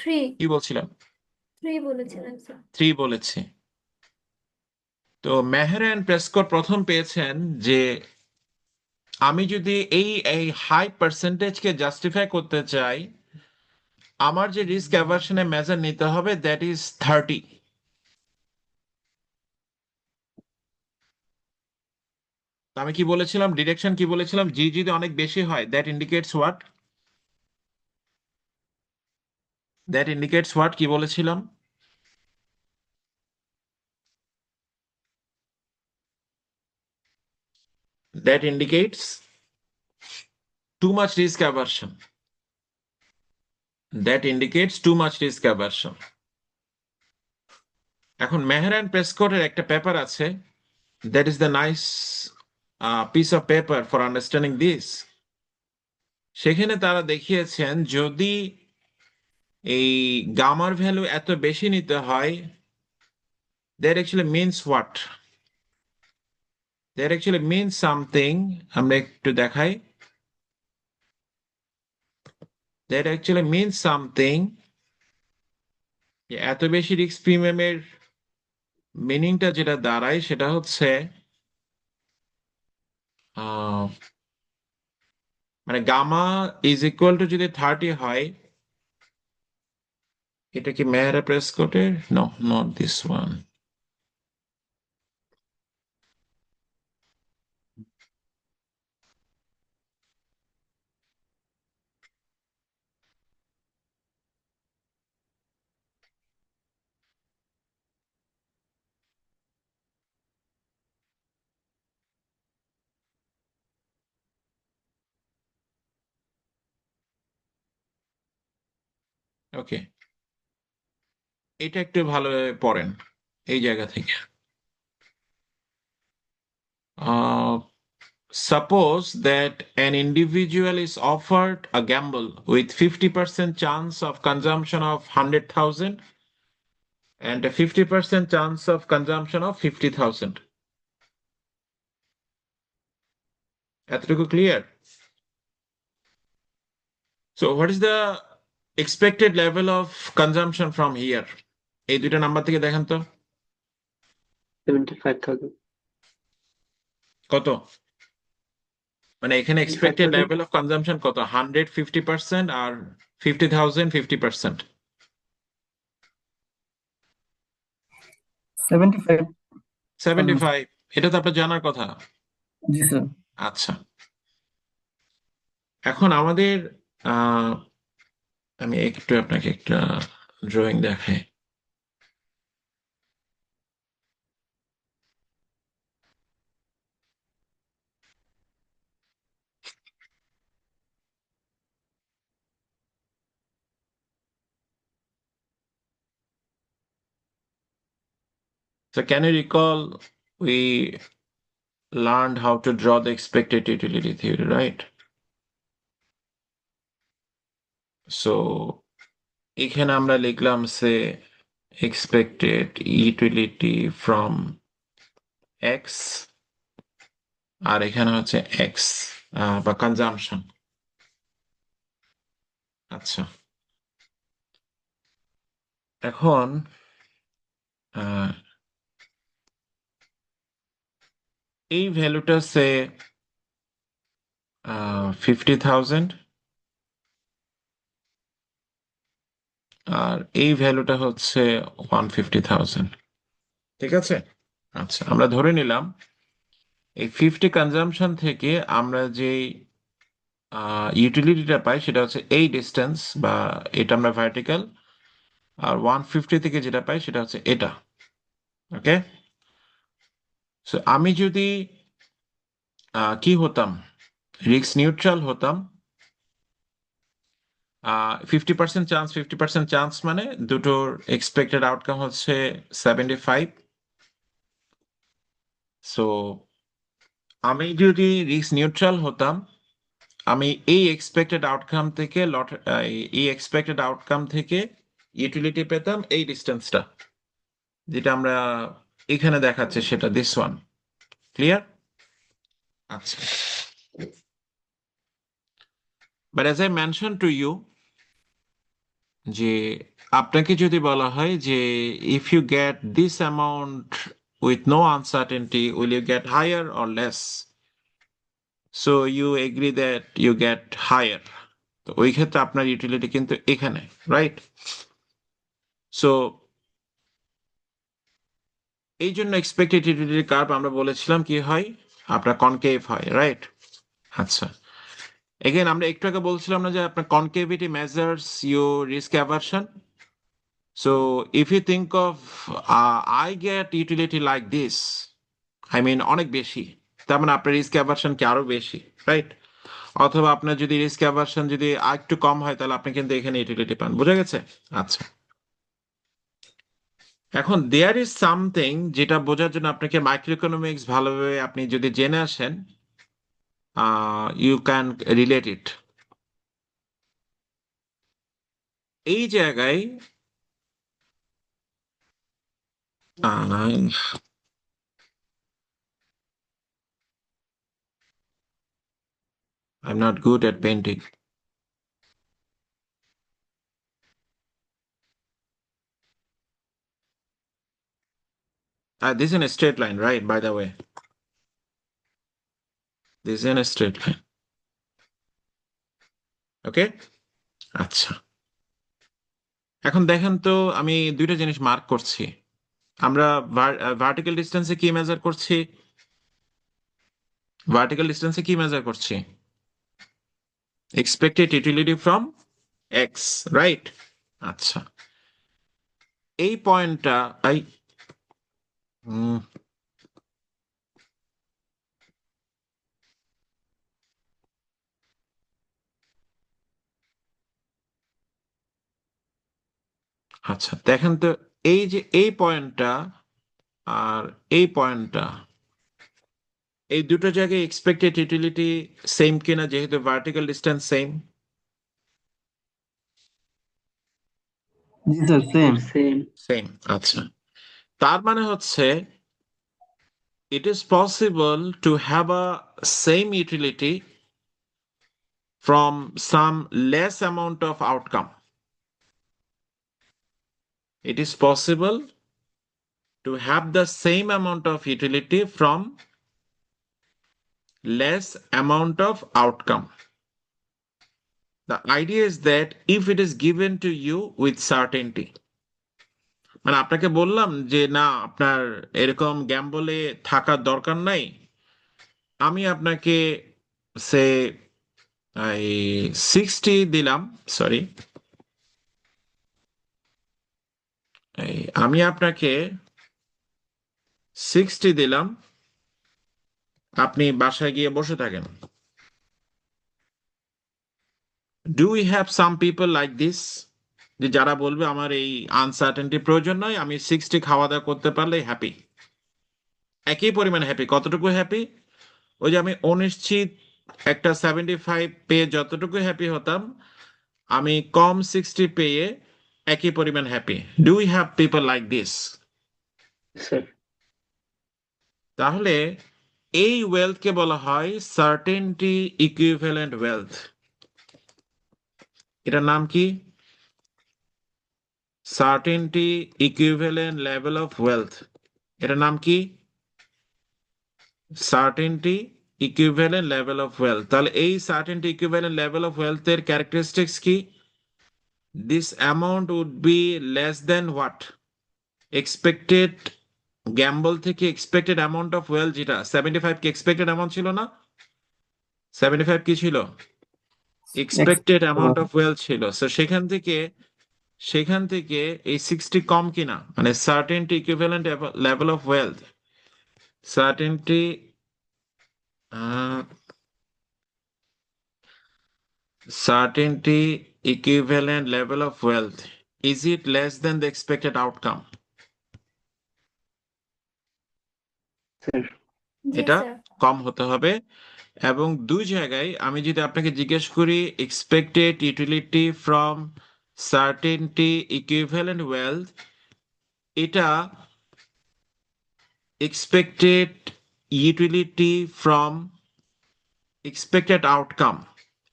3 কি বলছিলাম? 3 বলেছিলেন স্যার। 3 বলেছি। তো মেহর অ্যান্ড প্রেসকট প্রথম পেয়েছেন যে আমি যদি এই হাই পার্সেন্টেজকে জাস্টিফাই করতে চাই, আমার যে রিস্ক অ্যাভারশনের মেজার নিতে হবে দ্যাট ইজ 30। আমি কি বলেছিলাম, ডিরেকশন কি বলেছিলাম, জি যদি অনেক বেশি হয় দ্যাট ইন্ডিকেটস হোয়াট, কি বলেছিলাম? That indicates too much risk aversion. এখন মেহর অ্যান্ড প্রেসকটের একটা পেপার আছে, that is the nice piece of paper for understanding this. সেখানে তারা দেখিয়েছেন যদি এই গামার ভ্যালু এত বেশি নিতে হয়, that actually means what? That actually means something. আমরা একটু দেখাই। That actually means something. যে এত বেশি রিস্ক প্রিমিয়ামের মিনিংটা যেটা দাঁড়ায় সেটা হচ্ছে মানে গামা ইজ ইকুয়াল টু যদি 30 হয়, এটা কি মেহরা প্রেসকটের? No, not this one. Okay, এটা একটু ভালোভাবে পড়েন এই জায়গা থেকে। Suppose that an individual is offered a gamble with 50% chance of consumption of 100,000 and a 50% chance of consumption of 50,000. এতটুকু clear? So what is the expected level of consumption from here? এই দুইটা নাম্বার থেকে দেখেন তো 75,000। কত? মানে এখানে expected Actually, level of consumption কত 150% আর 50,000 50%? 75 75, এটা তো আপনার জানার কথা। জি স্যার আচ্ছা, এখন আমাদের আহ আমি একটু আপনাকে একটা ড্রয়িং দেখাই। So can you recall we learned how to draw the expected utility theory, right? So এখানে আমরা লিখলাম সে expected utility from x আর এখানে হচ্ছে x বা কনজাম্পশন। আচ্ছা, এখন আহ, এই ভ্যালুটা সে 50,000 আর এই ভ্যালুটা হচ্ছে 150,000, ঠিক আছে? আচ্ছা, আমরা ধরে নিলাম এই 50 কনজাম্পশন থেকে আমরা যে ইউটিলিটিটা পাই সেটা হচ্ছে এই ডিস্টেন্স বা এটা আমরা ভার্টিক্যাল, আর 150 থেকে যেটা পাই সেটা হচ্ছে এটা। ওকে, সো আমি যদি কি হতাম, রিস্ক নিউট্রাল হতাম, 50% চান্স 50% চান্স মানে দুটোর এক্সপেক্টেড আউটকাম হচ্ছে 75। সো আমি যদি রিস্ক নিউট্রাল হতাম, আমি এই এক্সপেক্টেড আউটকাম থেকে এই এক্সপেক্টেড আউটকাম থেকে ইউটিলিটি পেতাম এই ডিস্টেন্সটা, যেটা আমরা এখানে দেখাচ্ছে সেটা দিস ওয়ান। ক্লিয়ার? আচ্ছা, but as I mention to you, যে আপনাকে যদি বলা হয় যে if you get this amount with no uncertainty will you get higher or less, so you agree that you get higher, তো ওই ক্ষেত্রে আপনার ইউটিলিটি কিন্তু এখানে, রাইট? সো এই জন্য এক্সপেক্টেড ইউটিলিটি কার্ভ আমরা বলেছিলাম কি হয়, আপনার কনকেভ হয়, রাইট? আচ্ছা, এগেন আমরা একটু আগে বলছিলাম না যে আপনার concavity measures your risk aversion. So if you think of I get utility like this, I mean অনেক বেশি, তার মানে আপনার রিস্ক অ্যাভারশন কি আরো বেশি, রাইট? অথবা আপনার যদি রিস্ক অ্যাভারশন যদি আর একটু কম হয় তাহলে আপনি কিন্তু এখানে ইউটিলিটি পান। বোঝা গেছে? আচ্ছা, এখন দেয়ার ইজ সামথিং যেটা বোঝার জন্য আপনাকে মাইক্রো ইকোনমিক্স ভালোভাবে আপনি যদি জেনে আসেন, ইউ ক্যান রিলেট ইট। এই জায়গায় I'm not good at painting. This is in a straight line, right? By the way, this is in a straight line. Okay? আচ্ছা, এখন দেখেন তো আমি দুইটা জিনিস মার্ক করছি। আমরা ভার্টিক্যাল ডিস্টেন্সে কি মেজার করছি? ভার্টিক্যাল ডিস্টেন্সে কি মেজার করছি? Expected utility from x, right? আচ্ছা, এই পয়েন্টটা আচ্ছা দেখেন তো, এই যে এই পয়েন্টটা আর এই পয়েন্টটা, এই দুটো জায়গায় এক্সপেক্টেড ইউটিলিটি সেম কিনা, যেহেতু ভার্টিক্যাল ডিস্টেন্স সেম? জি স্যার সেম সেম। সেম। আচ্ছা, তার মানে হচ্ছে it is possible to have a same utility from some less amount of outcome. It is possible to have the same amount of utility from less amount of outcome. The idea is that if it is given to you with certainty, মানে আপনাকে বললাম যে না আপনার এরকম গ্যাম্বলে থাকার দরকার নাই, আমি আপনাকে সে এই 60 দিলাম, সরি আমি আপনাকে 60 দিলাম, আপনি বাসায় গিয়ে বসে থাকেন। Do we have some people like this, যে যারা বলবে আমার এই আনসার্টেনটি প্রয়োজন নয়, আমি 60 খাওয়া দাওয়া করতে পারলে হ্যাপি, একই পরিমাণে হ্যাপি। কতটুকু হ্যাপি? ওই যে আমি অনিশ্চিত একটা 75 পেয়ে যতটুকু হ্যাপি হতাম, আমি কম 60 পেয়ে একই পরিমাণ happy. Do we have people like this? Sir তাহলে এই ওয়েলথকে বলা হয় সার্টেনটি ইকুইভ্যালেন্ট ওয়েলথ। এটার নাম কি? Certainty equivalent level of wealth. এটার নাম কি? Certainty equivalent level of wealth. তাহলে এই certainty equivalent level of wealth এর ক্যারেক্টারিস্টিক্স কি? This amount would be less than what? Expected gamble থেকে এক্সপেক্টেড অ্যামাউন্ট অফ ওয়েলথ, যেটা 75 কি এক্সপেক্টেড অ্যামাউন্ট ছিল না? 75 কি ছিল? এক্সপেক্টেড অ্যামাউন্ট অফ ওয়েলথ ছিল। সো সেখান থেকে এই 60 কম কিনা, মানে certainty equivalent level of wealth, certainty certainty equivalent level of wealth, is it less than the expected outcome? Sir জি এটা স্যার। কম হতে হবে। এবং দুই জায়গায় আমি যদি আপনাকে জিজ্ঞেস করি expected utility from certainty equivalent wealth, এটা expected utility from expected outcome,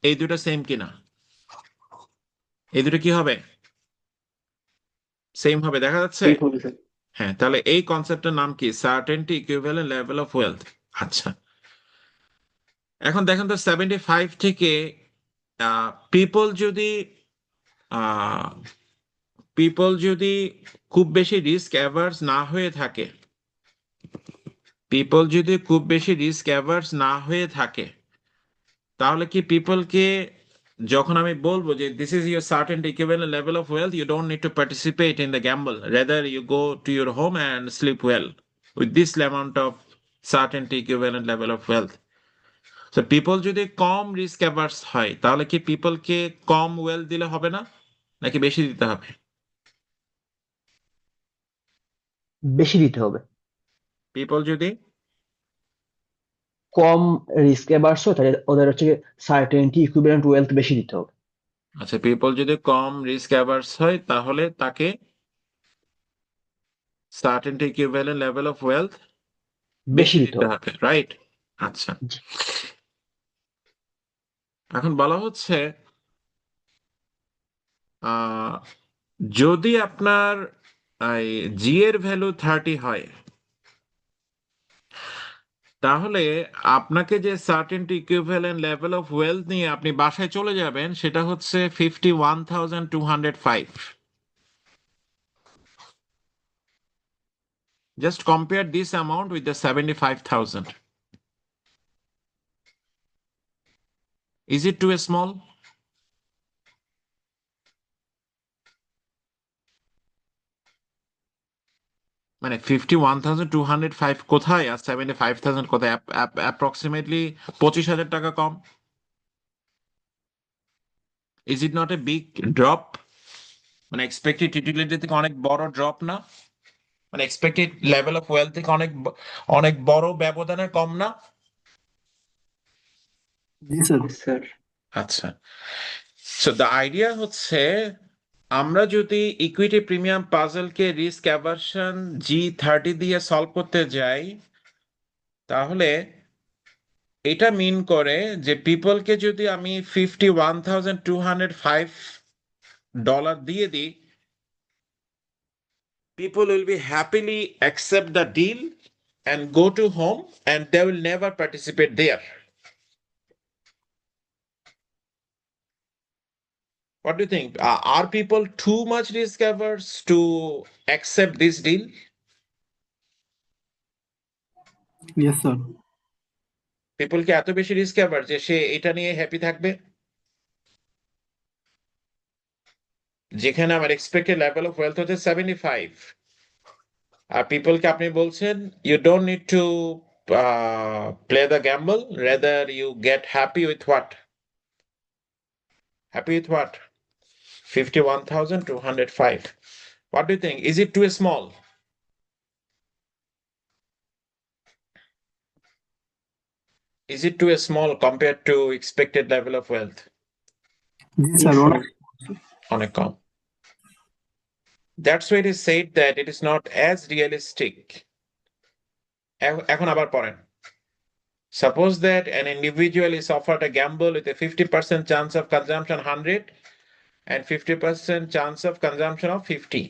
এই দুটো সেম কিনা? এই দুটো কি হবে? সেম হবে, দেখা যাচ্ছে? ঠিক হবে স্যার। হ্যাঁ, তাহলে এই কনসেপ্টের নাম কি? Certainty equivalent level of wealth. আচ্ছা, এখন দেখেন তো 75 থেকে পিপল যদি খুব বেশি রিস্ক অ্যাভার্স না হয়ে থাকে, তাহলে কি পিপলকে যখন আমি বলবো যে this is your certain equivalent level of wealth, you don't need to participate in the gamble, rather you go to your home and sleep well with this amount of certain equivalent level of wealth. তো পিপল যদি কম রিস্ক অ্যাভার্স হয়, তাহলে কি পিপলকে কম ওয়েলথ দিলে হবে না, নাকি বেশি দিতে হবে? বেশি দিতে হবে। পিপল যদি কম রিস্ক এভার্স হয় তাহলে ওদের হচ্ছে সার্টেনটি ইকুইভ্যালেন্ট ওয়েলথ বেশি দিতে হবে। আচ্ছা, পিপল যদি কম রিস্ক অ্যাভার্স হয়, তাহলে তাকে certainty equivalent level of wealth বেশি বেশি দিতে দিতে হবে। হবে, রাইট? আচ্ছা, জি। এখন বলা হচ্ছে যদি আপনার জি এর ভ্যালু 30 হয়, তাহলে আপনাকে যে certainty equivalent level of wealth নিয়ে আপনি বাসায় চলে যাবেন, সেটা হচ্ছে 51,205। Just compare this amount with the 75,000. Is it too small? মানে 51,205 কোথায় আর 75,000 কোথায়? অ্যাপ্রক্সিমেটলি 25,000 টাকা কম। Is it not a big drop? মানে এক্সপেক্টেড ইউটিলিটি থেকে অনেক বড় ড্রপ না? মানে এক্সপেক্টেড লেভেল অফ ওয়েলথ থেকে অনেক বড় ব্যবধানে কম না? জি স্যার। স্যার আচ্ছা, সো দ্য আইডিয়া হচ্ছে আমরা যদি ইকুইটি প্রিমিয়াম পাজলকে রিস্ক অ্যাভারশন G30 দিয়ে সলভ করতে যাই, তাহলে এটা মিন করে যে পিপলকে যদি আমি $51,205 দিয়ে দিই, people will be happily accept the deal and go to home and they will never participate there. What do you think? Are people too much risk averse to accept this deal? Yes, sir. People কি এত বেশি রিস্ক অ্যাভার্স যে সে এটা নিয়ে হ্যাপি থাকবে? যেখানে আমার এক্সপেক্টেড লেভেল অফ ওয়েলথ হচ্ছে 75, আর পিপলকে আপনি বলছেন you don't need to play the gamble, rather you get happy with what? Happy with what? 51,205. What do you think? Is it too small? Is it too small compared to expected level of wealth? G Yes, sir, sir. অনেক অনেক কম. That's why it is said that it is not as realistic. এখন আবার পড়েন. Suppose that an individual is offered a gamble with a 50% chance of consumption 100 and 50% chance of consumption of 50.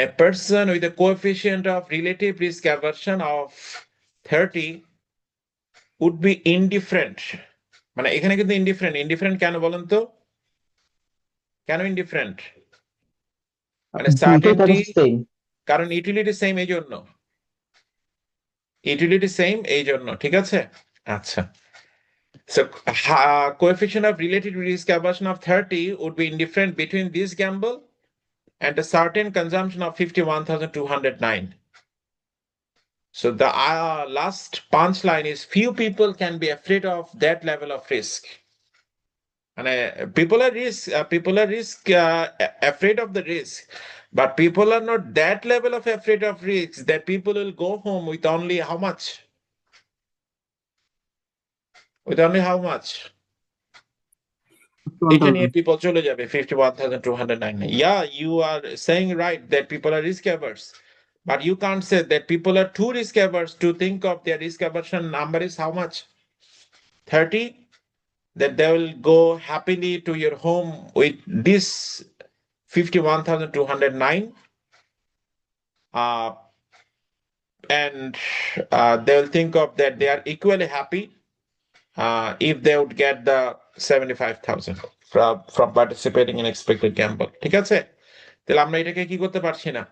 A person with a coefficient of relative risk aversion of 30 would be indifferent. মানে এখানে কিন্তু ইনডিফারেন্ট কেন বলেন তো? কেন ইনডিফারেন্ট? মানে দুইটাই সার্টেনটি, তাদের সেম। কারণ ইউটিলিটি সেম এই জন্য, ঠিক আছে? আচ্ছা, so coefficient of relative risk aversion of 30 would be indifferent between this gamble and a certain consumption of 51,209. So the last punchline is few people can be afraid of that level of risk. And people are afraid of the risk, but people are not that level of afraid of risk that people will go home with only how much? With only how much? এটা নিয়ে 51,000. people চলে যাবে 51,209. Yeah, you are saying right that people are risk averse, but you can't say that people are too risk averse to think of their risk aversion number is how much? 30? That they will go happily to your home with this 51,209, and they will think of that they are equally happy if they would get the 75,000 from participating in expected gamble. ঠিক আছে? তাহলে আমরা এটাকে কি করতে পারছি না,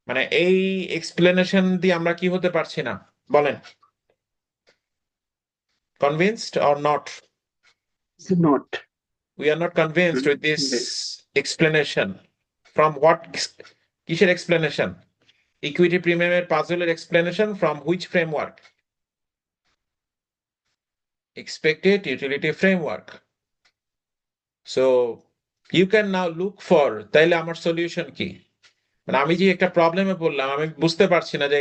মানে এই এক্সপ্লেনেশন দিয়ে আমরা কি হতে পারছি না বলেন? Convinced or not? It's not. We are not convinced with this explanation. From what? কিসের explanation? Equity premium এর পাজলের explanation from which framework? Expected utility framework. So you can now look for, তাইলে আমার সলিউশন কি? মানে আমি যে একটা প্রবলেমে পড়লাম, আমি বুঝতে পারছি না যে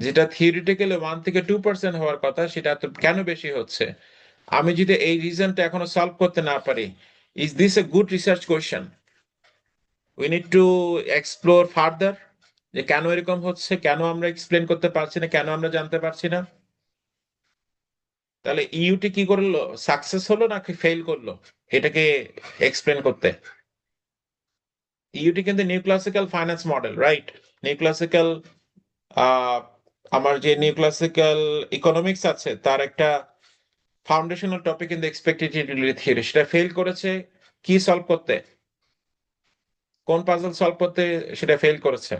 যেটা থিওরিটিক্যালি 1 থেকে 2% হওয়ার কথা সেটা তো কেন বেশি হচ্ছে। আমি যদি এই রিজনটা এখনো সলভ করতে না পারি, is this a good research question? We need to explore further যে কেন এরকম হচ্ছে, কেন আমরা এক্সপ্লেন করতে পারছি না, কেন আমরা জানতে পারছি না। তাহলে ইউটি কি করলো, সাকসেস হলো নাকি ফেল করলো এটাকে এক্সপ্লেন করতে? ইউটি কিন্তু new classical finance model, right? New classical, আমার যে নিউ ক্লাসিক্যাল ইকোনমিক্স আছে তার একটা foundational topic in the expected utility theory, সেটা ফেল করেছে কি সলভ করতে, কোন পাজল সলভ করতে সেটা ফেল করেছে।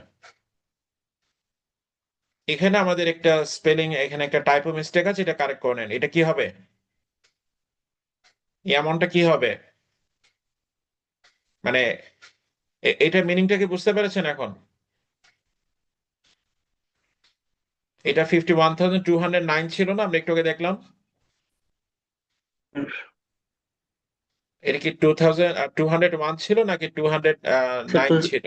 এখানে আমাদের একটা স্পেলিং, এখানে একটা টাইপো মিস্টেক আছে, এটা কারেক্ট করে নেন। এটা কি হবে, এই অ্যামাউন্টটা কি হবে? মানে এটা মিনিংটা কি বুঝতে পেরেছেন এখন? এটা 51,209 ছিল না, আমরা একটু আগে দেখলাম। এটা কি 2,201 ছিল নাকি 209 ছিল?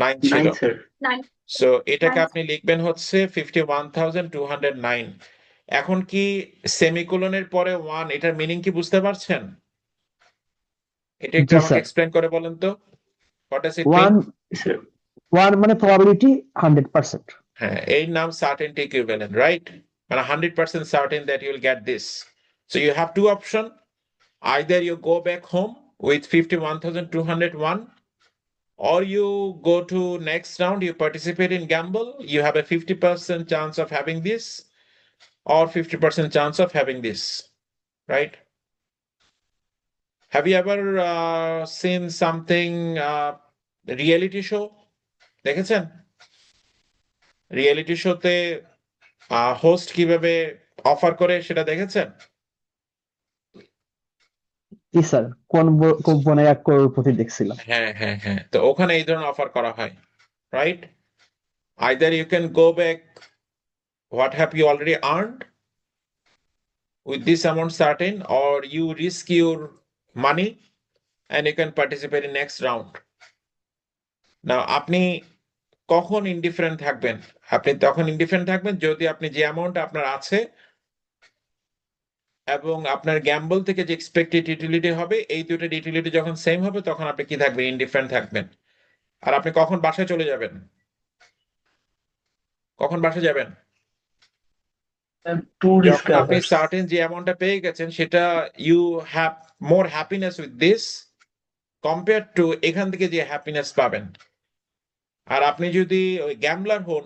9 ছিল। 9, sir. 9. সো এটাকে 9. আপনি লিখবেন হচ্ছে 51,209। এখন কি সেমিকোলনের পরে 1, এটার মিনিং কি বুঝতে পারছেন? এটা একটু জি আমাকে স্যার। এক্সপ্লেন করে বলেন তো, হোয়াট ডাজ ইট মিন? 1 মানে প্রবাবিলিটি 100%। হ্যাঁ, এর নাম সার্টেনটি ইকুইভ্যালেন্ট, রাইট? মানে 100% certain that you will get this. So you have two option, either you go back home with 51,201, or you go to next round, you participate in gamble, you have a 50% chance of having this or 50% chance of having this, right? Have you ever seen something reality show? দেখেছেন? রিয়েলিটি শোতে হোস্ট কিভাবে অফার করে সেটা দেখেছেন? জি স্যার, কোন বনে 1 করোড়পতি দেখছিলাম। হ্যাঁ হ্যাঁ হ্যাঁ, তো ওখানে এই ধরনের অফার করা হয়, right? Either you can go back what have you already earned with this amount certain, or you risk your money and you can participate in next round. Now আপনি কখন ইনডিফারেন্ট থাকবেন? আপনি তখন ইনডিফারেন্ট থাকবেন যদি আপনি যে অ্যামাউন্ট আপনার আছে এবং আপনার গ্যাম্বল থেকে যে এক্সপেক্টেড ইউটিলিটি হবে, এই দুটো ইউটিলিটি যখন সেম হবে তখন আপনি কি থাকবেন? ইনডিফারেন্ট থাকবেন। আর আপনি কখন বাসায় চলে যাবেন? কখন বাসায় যাবেন? টু রিস্ক যখন আপনি অ্যাভার্স। সার্টেন যে অ্যামাউন্টটা পেয়ে গেছেন সেটা you have more happiness with this compare to এখান থেকে যে হ্যাপিনেস পাবেন। আর আপনি যদি ওই গ্যাম্বলার হন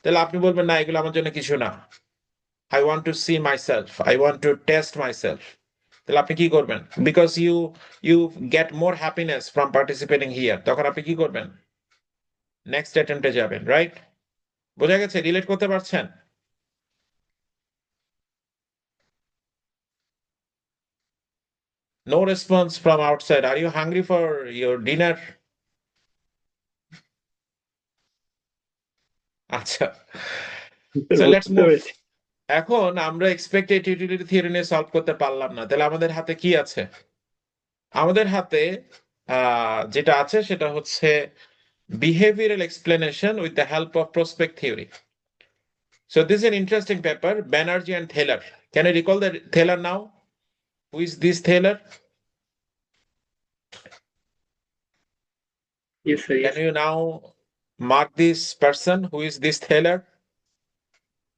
তাহলে আপনি বলবেন না এগুলো আমার জন্য কিছু না, I want to see myself, I want to test myself. তাহলে আপনি কি করবেন? Because you get more happiness from participating here, তখন আপনি কি করবেন? নেক্সট অ্যাটেম্পটে যাবেন, রাইট? বোঝা গেছে? রিলেট করতে পারছেন? No response from outside. Are you hungry for your dinner? আচ্ছা, so let's move. এখন আমরা এক্সপেক্টেড ইউটিলিটি থিওরি নিয়ে সলভ করতে পারলাম না, তাহলে আমাদের হাতে কি আছে? আমাদের হাতে যেটা আছে সেটা হচ্ছে behavioral explanation with the help of prospect theory. So this is an interesting paper, Banerjee and Thaler. Can you recall the Thaler now? Who is this Thaler? Yes, sir. Yes. Can you now mark this person? Who is this Thaler?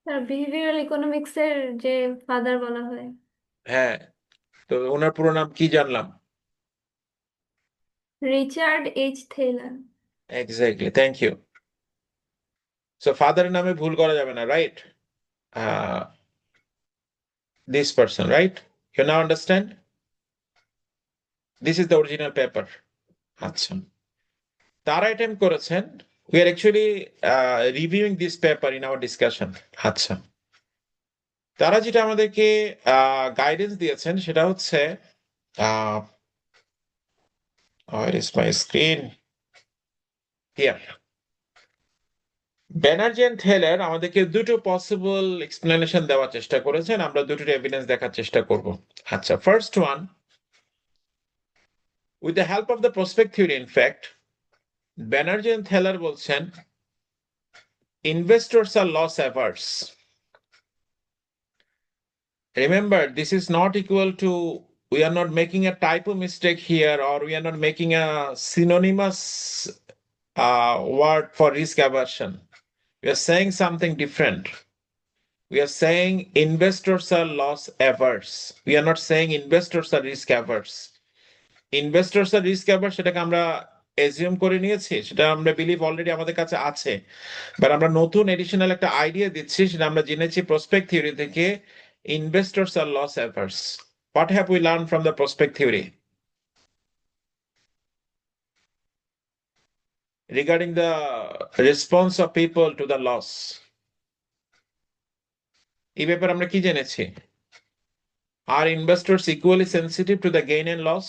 Sir behavioural ইকোনমিক্সের যে ফাদার বলা হয়। হ্যাঁ, তো ওনার পুরো নাম কি জানলাম? Richard H Thaler. Exactly, thank you. So ফাদারের নামে ভুল করা যাবে না, right? This person, right? You now understand? This is the original paper. আচ্ছা, তারা অ্যাটেম্প করেছেন, we are actually reviewing this paper in our discussion. আচ্ছা, তারা যেটা আমাদেরকে গাইডেন্স দিয়েছেন সেটা হচ্ছে where is my screen? Here. Benartzi and Thaler আমাদেরকে দুটো পসিবল এক্সপ্লেনেশন দেওয়ার চেষ্টা করেছেন, আমরা দুটোর এভিডেন্স দেখার চেষ্টা করব। আচ্ছা, first one, with the help of the prospect theory, in fact Benartzi and Thaler বলছেন investors are loss averse. Remember, this is not equal to, we are not making a typo mistake here, or we are not making a synonymous word for risk aversion. We are saying something different. We are saying investors are loss averse. We are not saying investors are risk averse. Investors are risk averse সেটাকে আমরা এজিউম করে নিয়েছি, সেটা আমরা বিলিভ অলরেডি আমাদের কাছে আছে, বাট আমরা নতুন এডিশনাল একটা আইডিয়া দিচ্ছি, সেটা আমরা জেনেছি প্রসপেক্ট থিওরি থেকে। Investors are loss averse. What have we learned from the prospect theory regarding the response of people to the loss? এই ব্যাপারে আমরা কি জেনেছি? Are investors equally sensitive to the gain and loss?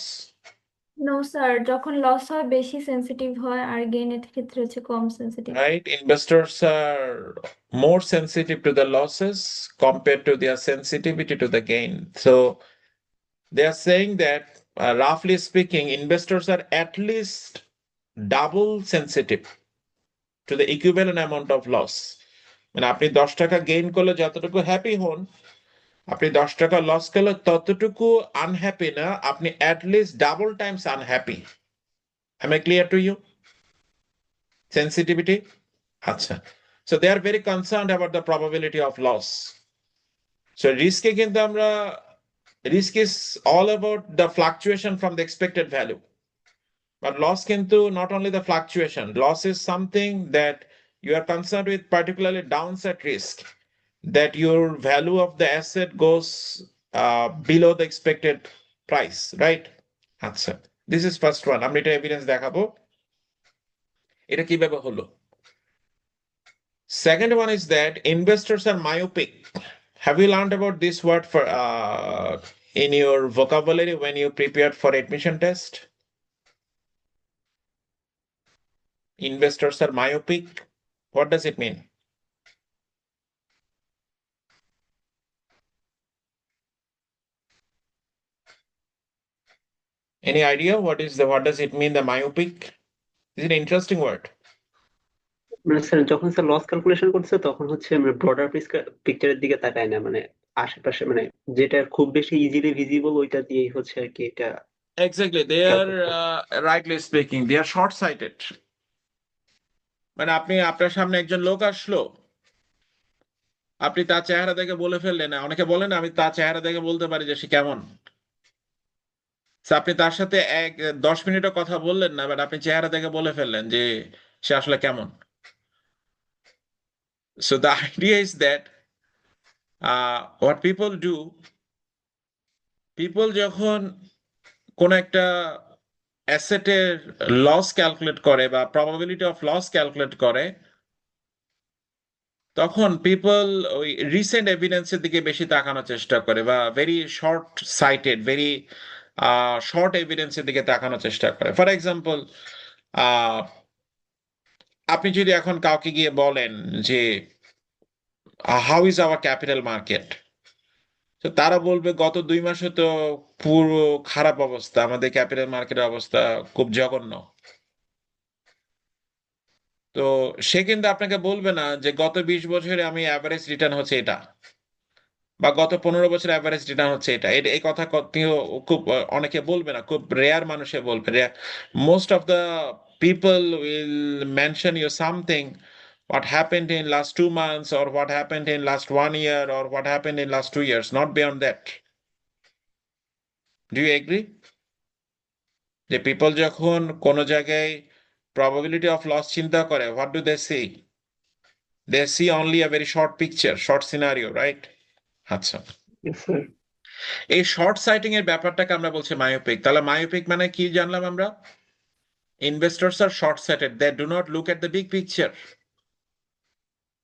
No sir, যখন লস হয় বেশি সেনসিটিভ হয়, আর গেইনের ক্ষেত্রে হচ্ছে কম sensitive. Right? Investors are more sensitive to the losses compared to their sensitivity to the gain. So they are saying that, roughly speaking, investors are at least double sensitive to the equivalent amount of loss. মানে আপনি 10 টাকা গেইন করলে যতটুকু হ্যাপি হন, আপনি 10 টাকা লস করলে ততটুকু আনহ্যাপি না, আপনি at least double times unhappy. Am I clear to you? Sensitivity? আচ্ছা, so they are very concerned about the probability of loss. So risk কিন্তু আমরা, risk is all about the fluctuation from the expected value. But loss কিন্তু not only the fluctuation, loss is something that you are concerned with, particularly downside risk, that your value of the asset goes below the expected price, right? আচ্ছা, দিস ইজ ফার্স্ট ওয়ান। আমরা এটা এভিডেন্স দেখাবো এটা কিভাবে হলো। Second one is that investors are myopic. Have you learned about this word for in your vocabulary when you prepared for admission test? Investors are myopic. What does it mean? Any idea what does it mean, the myopic? Is it an interesting word? মানে স্যার যখন স্যার লস ক্যালকুলেশন করছে তখন হচ্ছে আমরা ব্রডার পিকচারের দিকে তাকাই না, মানে আশেপাশে মানে যেটা খুব বেশি ইজিলি ভিজিবল ওইটা দিয়েই হচ্ছে আর কি এটা Exactly. They ক্যালকুলেট are করে। rightly speaking, they are short-sighted. মানে আপনি আপনার সামনে একজন লোক আসলো, আপনি তার চেহারা দেখে বলে ফেললেন, অনেকে বলেন আমি তার চেহারা দেখে বলতে পারি যে সে কেমন। So, আপনি তার সাথে 10 মিনিটও কথা বললেন না, বাট আপনি চেহারা দেখে বলে ফেললেন যে সে আসলে কেমন। So the idea is that what people do, people যখন কোন একটা অ্যাসেটের লস ক্যালকুলেট করে বা প্রবাবিলিটি অফ লস ক্যালকুলেট করে, তখন পিপল ওই রিসেন্ট এভিডেন্সের দিকে বেশি তাকানোর চেষ্টা করে বা very short sighted, very short এভিডেন্সের দিকে তাকানোর চেষ্টা করে। ফর এক্সাম্পল, আপনি যদি এখন কাউকে গিয়ে বলেন যে how is our capital market, তো তারা বলবে গত 2 মাসে তো পুরো খারাপ অবস্থা, আমাদের ক্যাপিটাল মার্কেটের অবস্থা খুব জঘন্য। তো সে কিন্তু আপনাকে বলবে না যে গত 20 বছরে আমি অ্যাভারেজ রিটার্ন হচ্ছে এটা, বা গত 15 বছর অ্যাভারেজ রিটার্ন হচ্ছে এটা। এই কথা খুব অনেকে বলবে না, খুব রেয়ার মানুষে বলবে। Most of the people will mention you something what happened in last 2 months or what happened in last 1 year or what happened in last 2 years, not beyond that. Do you agree? যে পিপল যখন কোনো জায়গায় probability of loss চিন্তা করে, what do they see? They see only a very short picture, short scenario, right? আচ্ছা, Yes, sir. এই শর্ট সাইটিং এর ব্যাপারটাকে আমরা বলছি মায়োপিক। তাহলে মায়োপিক মানে কি জানলাম আমরা? Investors are short-sighted. They do not look at the big picture.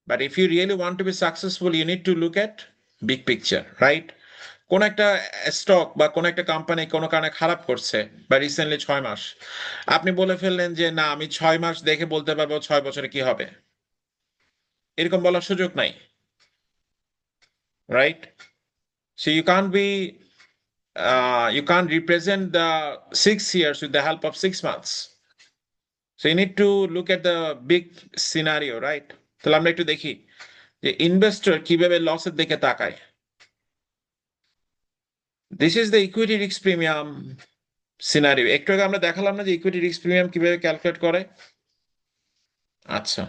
But if you really want to be successful, you need to look at big picture, right? কোন একটা স্টক বা কোন একটা কোম্পানি কোনো কারণে খারাপ করছে বা রিসেন্টলি 6 মাস, আপনি বলে ফেললেন যে না আমি 6 মাস দেখে বলতে পারবো 6 বছরে কি হবে, এরকম বলার সুযোগ নাই, right? So you can't represent the 6 years with the help of 6 months. So you need to look at the big scenario, right? তাহলে আমরা একটু দেখি যে ইনভেস্টর কিভাবে লসের দিকে তাকায়। This is the equity risk premium scenario. একটু আগে আমরা দেখালাম না যে ইকুইটি রিস্ক প্রিমিয়াম কিভাবে ক্যালকুলেট করে। আচ্ছা,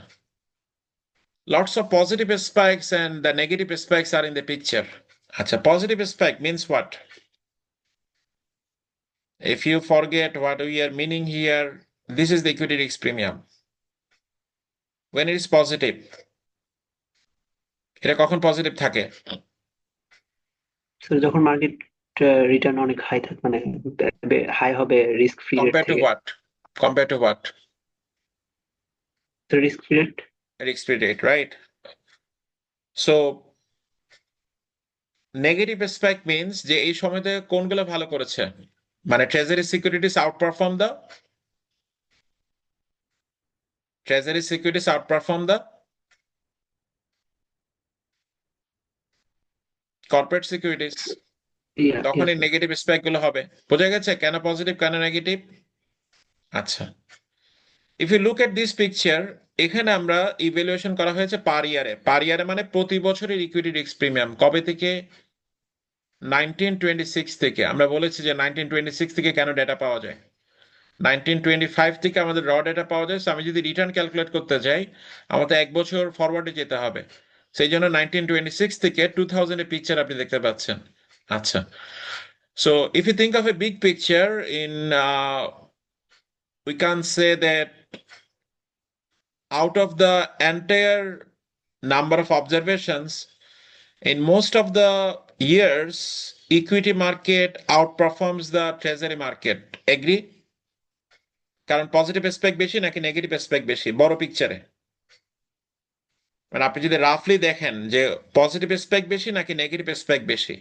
lots of positive spikes and the negative spikes are in the picture. আচ্ছা, positive spike means what? If you forget what we are meaning here, this is the equity risk premium. When it is positive, এটা কখন পজিটিভ থাকে? স্যার যখন মার্কেট রিটার্ন অনেক হাই থাকে, মানে হাই হবে risk free rate Compared to থেকে। what? Compared to what? তো risk free rate. Risk free rate, right? So negative spike means যে এই সময়তে কোনগুলো ভালো করেছে, মানে treasury securities outperform the corporate securities, তখন এই নেগেটিভ স্পাইক গুলো হবে। বোঝা গেছে কেন পজিটিভ কেন নেগেটিভ? আচ্ছা, if you look at this picture, এখানে আমরা ইভ্যালুয়েশন করা হয়েছে পার ইয়ারে মানে প্রতি বছরের ইকুইটি রিস্ক প্রিমিয়াম কবে থেকে? 1926 থেকে। আমরা বলেছি যে 1926 থেকে কেন ডেটা পাওয়া যায়, 1925 থেকে আমাদের র ডেটা পাওয়া যায়। আমি যদি রিটার্ন ক্যালকুলেট করতে যাই আমাদের 1 বছর ফরওয়ার্ডে যেতে হবে, সেই জন্য 1926 থেকে 2000 এর পিকচার আপনি দেখতে পাচ্ছেন। আচ্ছা, so if you think of a big picture in we can say that out of the entire number of observations in most of the years equity market outperforms the treasury market. Agree? কারণ পজিটিভ অ্যাসপেক্ট বেশি নাকি নেগেটিভ অ্যাসপেক্ট বেশি বড় পিকচারে? মানে আপনি যদি রাফলি দেখেন যে পজিটিভ অ্যাসপেক্ট বেশি নাকি নেগেটিভ অ্যাসপেক্ট বেশি?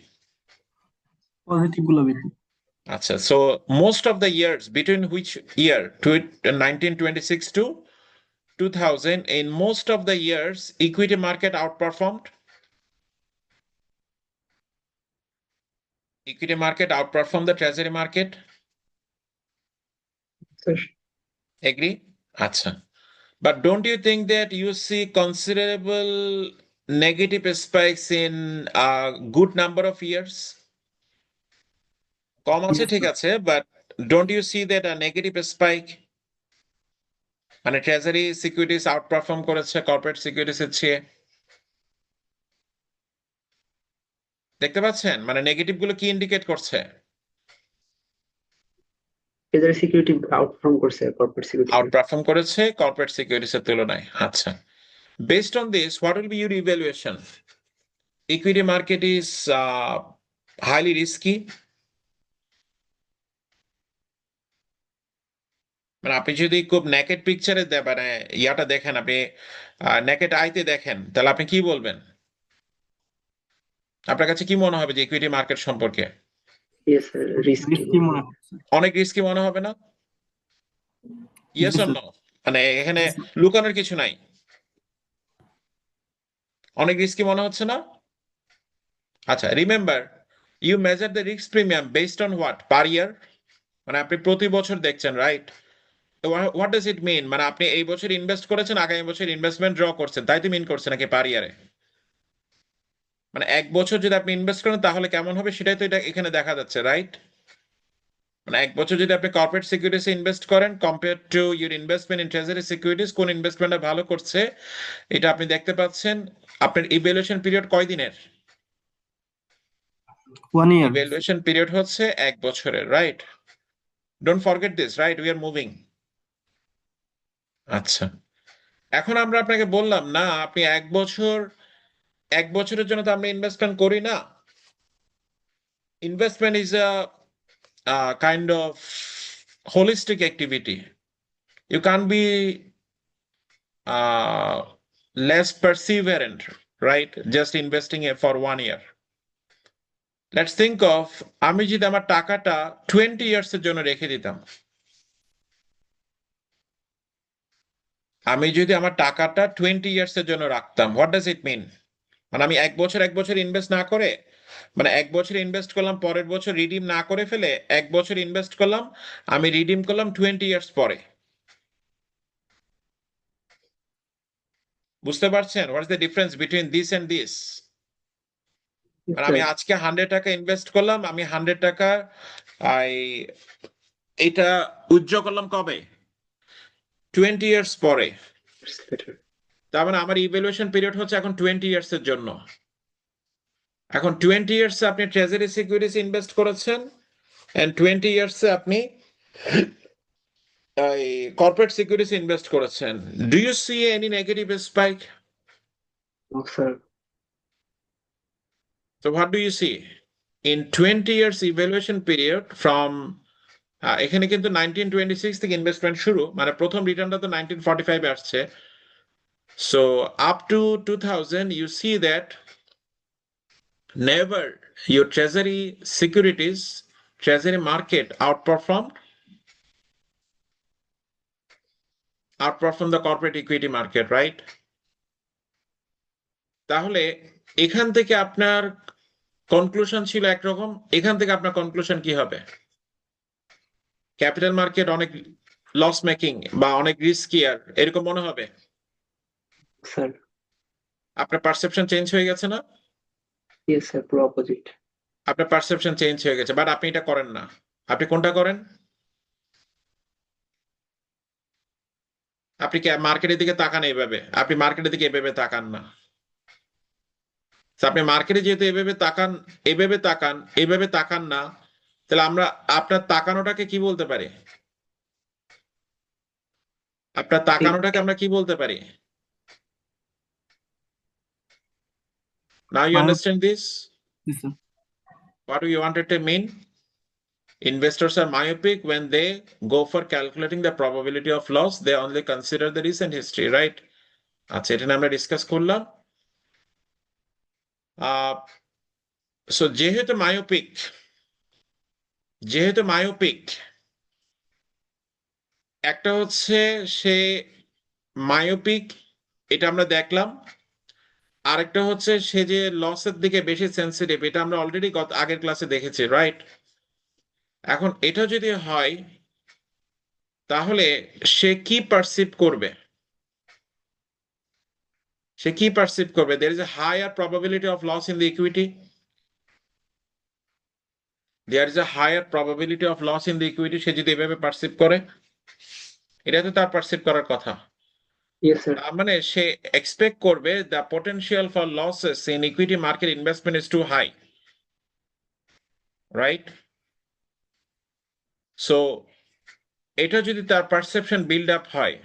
পজিটিভ গুলো বেশি। আচ্ছা, so most of the years between which year, 1926 to 2000, in most of the years equity market outperformed. Equity market outperformed the treasury market. Sir Agree? Acha. But don't you think that you see considerable negative spikes in a good number of years? কম আছে Yes, ঠিক sir. আছে, but don't you see that a negative spike? মানে ট্রেজারি সিকিউরিটিজ আউটপারফর্ম করেছে কর্পোরেট সিকিউরিটিজ এর চেয়ে। দেখতে পাচ্ছেন মানে নেগেটিভ গুলো কি ইন্ডিকেট করছে? ট্রেজারি সিকিউরিটি আউটপারফর্ম করছে কর্পোরেট সিকিউরিটি। আউটপারফর্ম করেছে কর্পোরেট সিকিউরিটিজ এর তুলনায়। আচ্ছা, based on this what will be your evaluation? Equity market is highly risky. মানে আপনি যদি খুব নেকেড পিকচারে মানে ইয়াটা দেখেন, আপনি নেকেড আইতে দেখেন, তাহলে আপনি কি বলবেন? আপনার কাছে কি মনে হবে যে ইকুইটি মার্কেট সম্পর্কে? Yes sir, risky. রিস্কি মনে হচ্ছে। অনেক রিস্কি মনে হবে না? Yes Yes, or sir. No? মানে এখানে Yes, sir. লুকানোর কিছু নাই, অনেক রিস্কি মনে হচ্ছে না? আচ্ছা, remember you measure the risk premium based on what? Per year? মানে আপনি প্রতি বছর দেখছেন, right? What does it mean? মানে আপনি এই বছর ইনভেস্ট করেছেন, আগামী বছর ইনভেস্টমেন্ট ড্র করছেন, তাই তো মিন করছে নাকি পার ইয়ারে? মানে এক বছর যদি আপনি ইনভেস্ট করেন তাহলে কেমন হবে সেটাই তো এটা এখানে দেখা যাচ্ছে, রাইট? মানে এক বছর যদি আপনি কর্পোরেট সিকিউরিটিস ইনভেস্ট করেন compare to your investment in treasury securities, কোন ইনভেস্টমেন্টটা ভালো করছে এটা আপনি দেখতে পাচ্ছেন। আপনার ইভ্যালুয়েশন পিরিয়ড কয় দিনের? 1 year. ইভ্যালুয়েশন পিরিয়ড হচ্ছে এক বছরের, right? Don't forget this, right? We are moving. আচ্ছা, এখন আমরা আপনাকে বললাম না আপনি এক বছরের জন্য তো আমরা ইনভেস্টমেন্ট করি না। Investment is a kind of holistic activity. You can't be less perseverant, right? Just investing it for 1 year. Let's think of আমি যদি আমার টাকাটা 20 years এর জন্য রেখে দিতাম, আমি যদি আমার টাকাটা 20 years এর জন্য রাখতাম, what does it mean? মানে আমি এক বছর ইনভেস্ট না করে, মানে এক বছর ইনভেস্ট করলাম, পরের বছর রিডিম না করে ফেলে এক বছর ইনভেস্ট করলাম, আমি রিডিম করলাম 20 ইয়ার্স পরে। বুঝতে পারছেন what is the difference between this and this? মানে আমি আজকে 100 টাকা ইনভেস্ট করলাম, আমি 100 টাকা এটা উইথড্র করলাম কবে? 20 ইয়ার্স পরে। তার মানে আমার ইভ্যালুয়েশন পিরিয়ড হচ্ছে এখন 20 ইয়ার্স এর জন্য। এখন 20 ইয়ার্স আপনি ট্রেজারি সিকিউরিটিজ ইনভেস্ট করেছেন এন্ড 20 ইয়ার্স আপনি কর্পোরেট সিকিউরিটিজ ইনভেস্ট করেছেন। Do you see any negative spike? Sir So what do you see? In 20 years evaluation period from এখানে কিন্তু 1926 থেকে ইনভেস্টমেন্ট শুরু, মানে প্রথম রিটার্নটা তো 1945 এ আসছে। So up to 2000 you see that never your treasury securities, treasury market outperformed the corporate equity market, right? তাহলে এখান থেকে আপনার কনক্লুশন ছিল একরকম, এখান থেকে আপনার কনক্লুশন কি হবে? ক্যাপিটাল মার্কেট অনেক লস মেকিং বা অনেক রিস্কিয়ার এরকম মনে হবে? স্যার আপনার পারসেপশন চেঞ্জ হয়ে গেছে না? ইয়েস স্যার, পুরো অপোজিট। আপনার পারসেপশন চেঞ্জ হয়ে গেছে, বাট আপনি এটা করেন না। আপনি কোনটা করেন? আপনি কি মার্কেটের দিকে তাকান এইভাবে? আপনি মার্কেটের দিকে এভাবে তাকান না। আপনি মার্কেটে যেহেতু এভাবে তাকান না, তাহলে আমরা আপনার তাকানোটাকে কি বলতে পারি? আপনার তাকানোটাকে আমরা কি বলতে পারি? Now you Myope. understand this? Yes, sir. What do you wanted to mean? Investors are myopic when they go for calculating the probability of loss. They only consider the recent history, right? আচ্ছা, এটা নিয়ে আমরা ডিসকাস করলাম। সো যেহেতু মায়োপিক একটা হচ্ছে সে মায়োপিক, এটা আমরা দেখলাম। আরেকটা হচ্ছে সে যে লসের দিকে বেশি সেন্সিটিভ, এটা আমরা অলরেডি আগের ক্লাসে দেখেছি, রাইট? এখন এটা যদি হয় তাহলে সে কি পারসিভ করবে? There is a higher probability of loss in the equity. সে যদি এভাবে পারসিভ করে, এটা তো তার পারসিভ করার কথা। Yes sir. তার মানে সে এক্সপেক্ট করবে the potential for losses in equity market investment is too high, right? So এটা যদি তার পারসেপশন বিল্ড আপ হয়,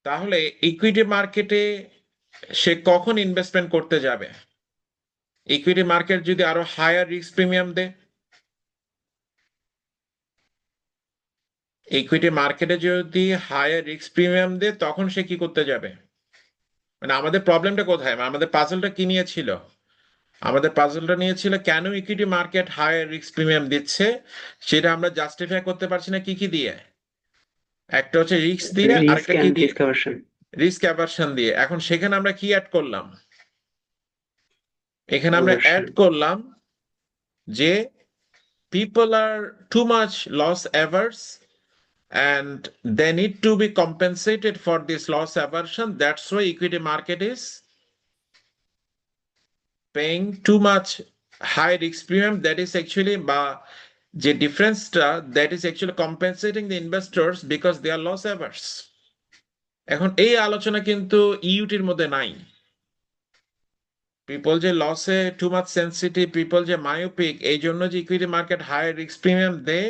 তাহলে ইকুইটি মার্কেটে সে কখন ইনভেস্টমেন্ট করতে যাবে? ইকুইটি মার্কেট যদি আরো হায়ার রিস্ক প্রিমিয়াম দেয়, ইকুইটি মার্কেটে যদি হায়ার রিস্ক প্রিমিয়াম দেয়, তখন সে কি করতে যাবে? মানে আমাদের প্রবলেমটা কোথায়? আমাদের পাজলটা কি নিয়েছিল? আমাদের পাজলটা নিয়েছিল কেন equity market higher risk premium দিচ্ছে, সেটা আমরা জাস্টিফাই করতে পারছি না কি কি দিয়ে? একটা হচ্ছে রিস্ক দিয়ে, রিস্ক আরেকটা কি অ্যান্ড দিয়ে? Risk aversion. রিস্ক অ্যাভারশন দিয়ে। এখন সেখানে আমরা কি অ্যাড করলাম? এখানে আমরা অ্যাড করলাম যে people are too much loss averse and they need to be compensated for this loss aversion. That's why equity market is paying too much high risk premium. That is actually the difference that is actually compensating the investors because they are loss averse. এখন এই আলোচনা কিন্তু ইউটির মধ্যে নাই। পিপল যে লসে টু মাচ সেন্সিটিভ, পিপল যে মায়োপিক, এই জন্য যে equity market high risk premium দেয়,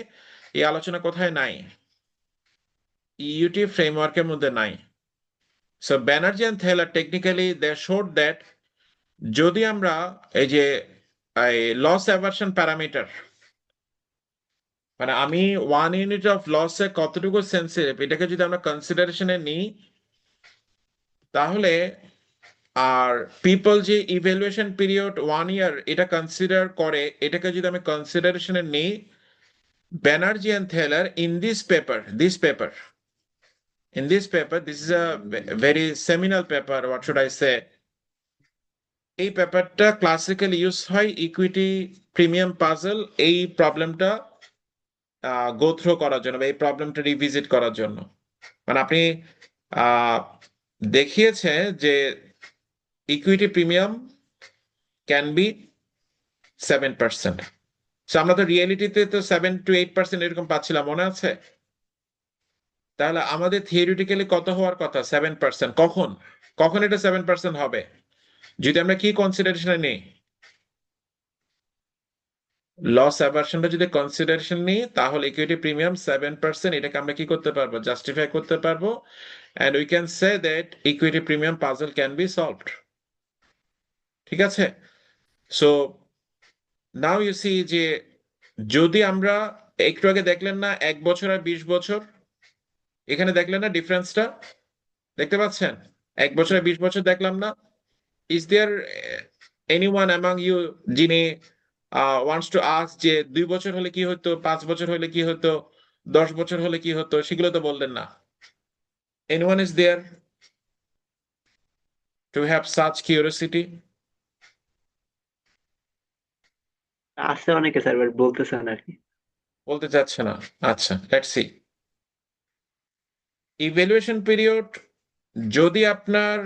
এই আলোচনা কোথায় নাই? ইউটি ফ্রেমওয়ার্কের মধ্যে নাই। So Benartzi and Thaler technically they showed that যদি আমরা এই যে লস অ্যাভারশন প্যারামিটার, মানে আমি 1 ইউনিট অফ লসে কতটুকু সেন্সিটিভ, এটাকে যদি আমরা কনসিডারেশনে নিই, তাহলে আর পিপল যে ইভ্যালুয়েশন পিরিয়ড 1 ইয়ার এটা কনসিডার করে, এটাকে যদি আমি কনসিডারেশনে নিই, Benartzi and Thaler in this paper, this is a very seminal paper, what should I say, এই পেপারটা ক্লাসিক্যালি ইউজ হয় ইকুইটি প্রিমিয়াম পাজল এই প্রবলেমটা গো থ্রু করার জন্য, বা এই প্রবলেমটা রিভিজিট করার জন্য। মানে আপনি দেখিয়েছে যে equity premium can be 7%। So আমরা তো রিয়েলিটিতে তো 7 to 8% এরকম পাচ্ছিলাম, মনে আছে? তাহলে আমাদের থিওরিটিক্যালি কত হওয়ার কথা? 7%। কখন এটা 7% হবে? যদি আমরা কি কনসিডারেশনে নিই? লস অ্যাভারশনটা যদি কনসিডারেশন নিই, তাহলে ইকুইটি প্রিমিয়াম 7%, এটাকে আমরা কি করতে পারবো? জাস্টিফাই করতে পারবো, and we can say that equity premium puzzle can be solved. ঠিক আছে? সো নাও ইউ সি যে যদি আমরা একটু আগে দেখলেন না 1 বছর আর 20 বছর, এখানে দেখলেন না ডিফারেন্সটা? দেখতে পাচ্ছেন? 1 বছর আর 20 বছর দেখলাম না? Is there anyone among you যিনি ওয়ান্টস টু আস্ক যে 2 বছর হলে কি হতো, 5 বছর হলে কি হতো, 10 বছর হলে কি হতো? সেগুলো তো বললেন না। Anyone is there to have such curiosity? আছে অনেকে স্যার, বাট বলতেছে না আর কি। বলতে চাচ্ছে না। আচ্ছা, লেটস সি। ইভ্যালুয়েশন পিরিয়ড যদি আপনার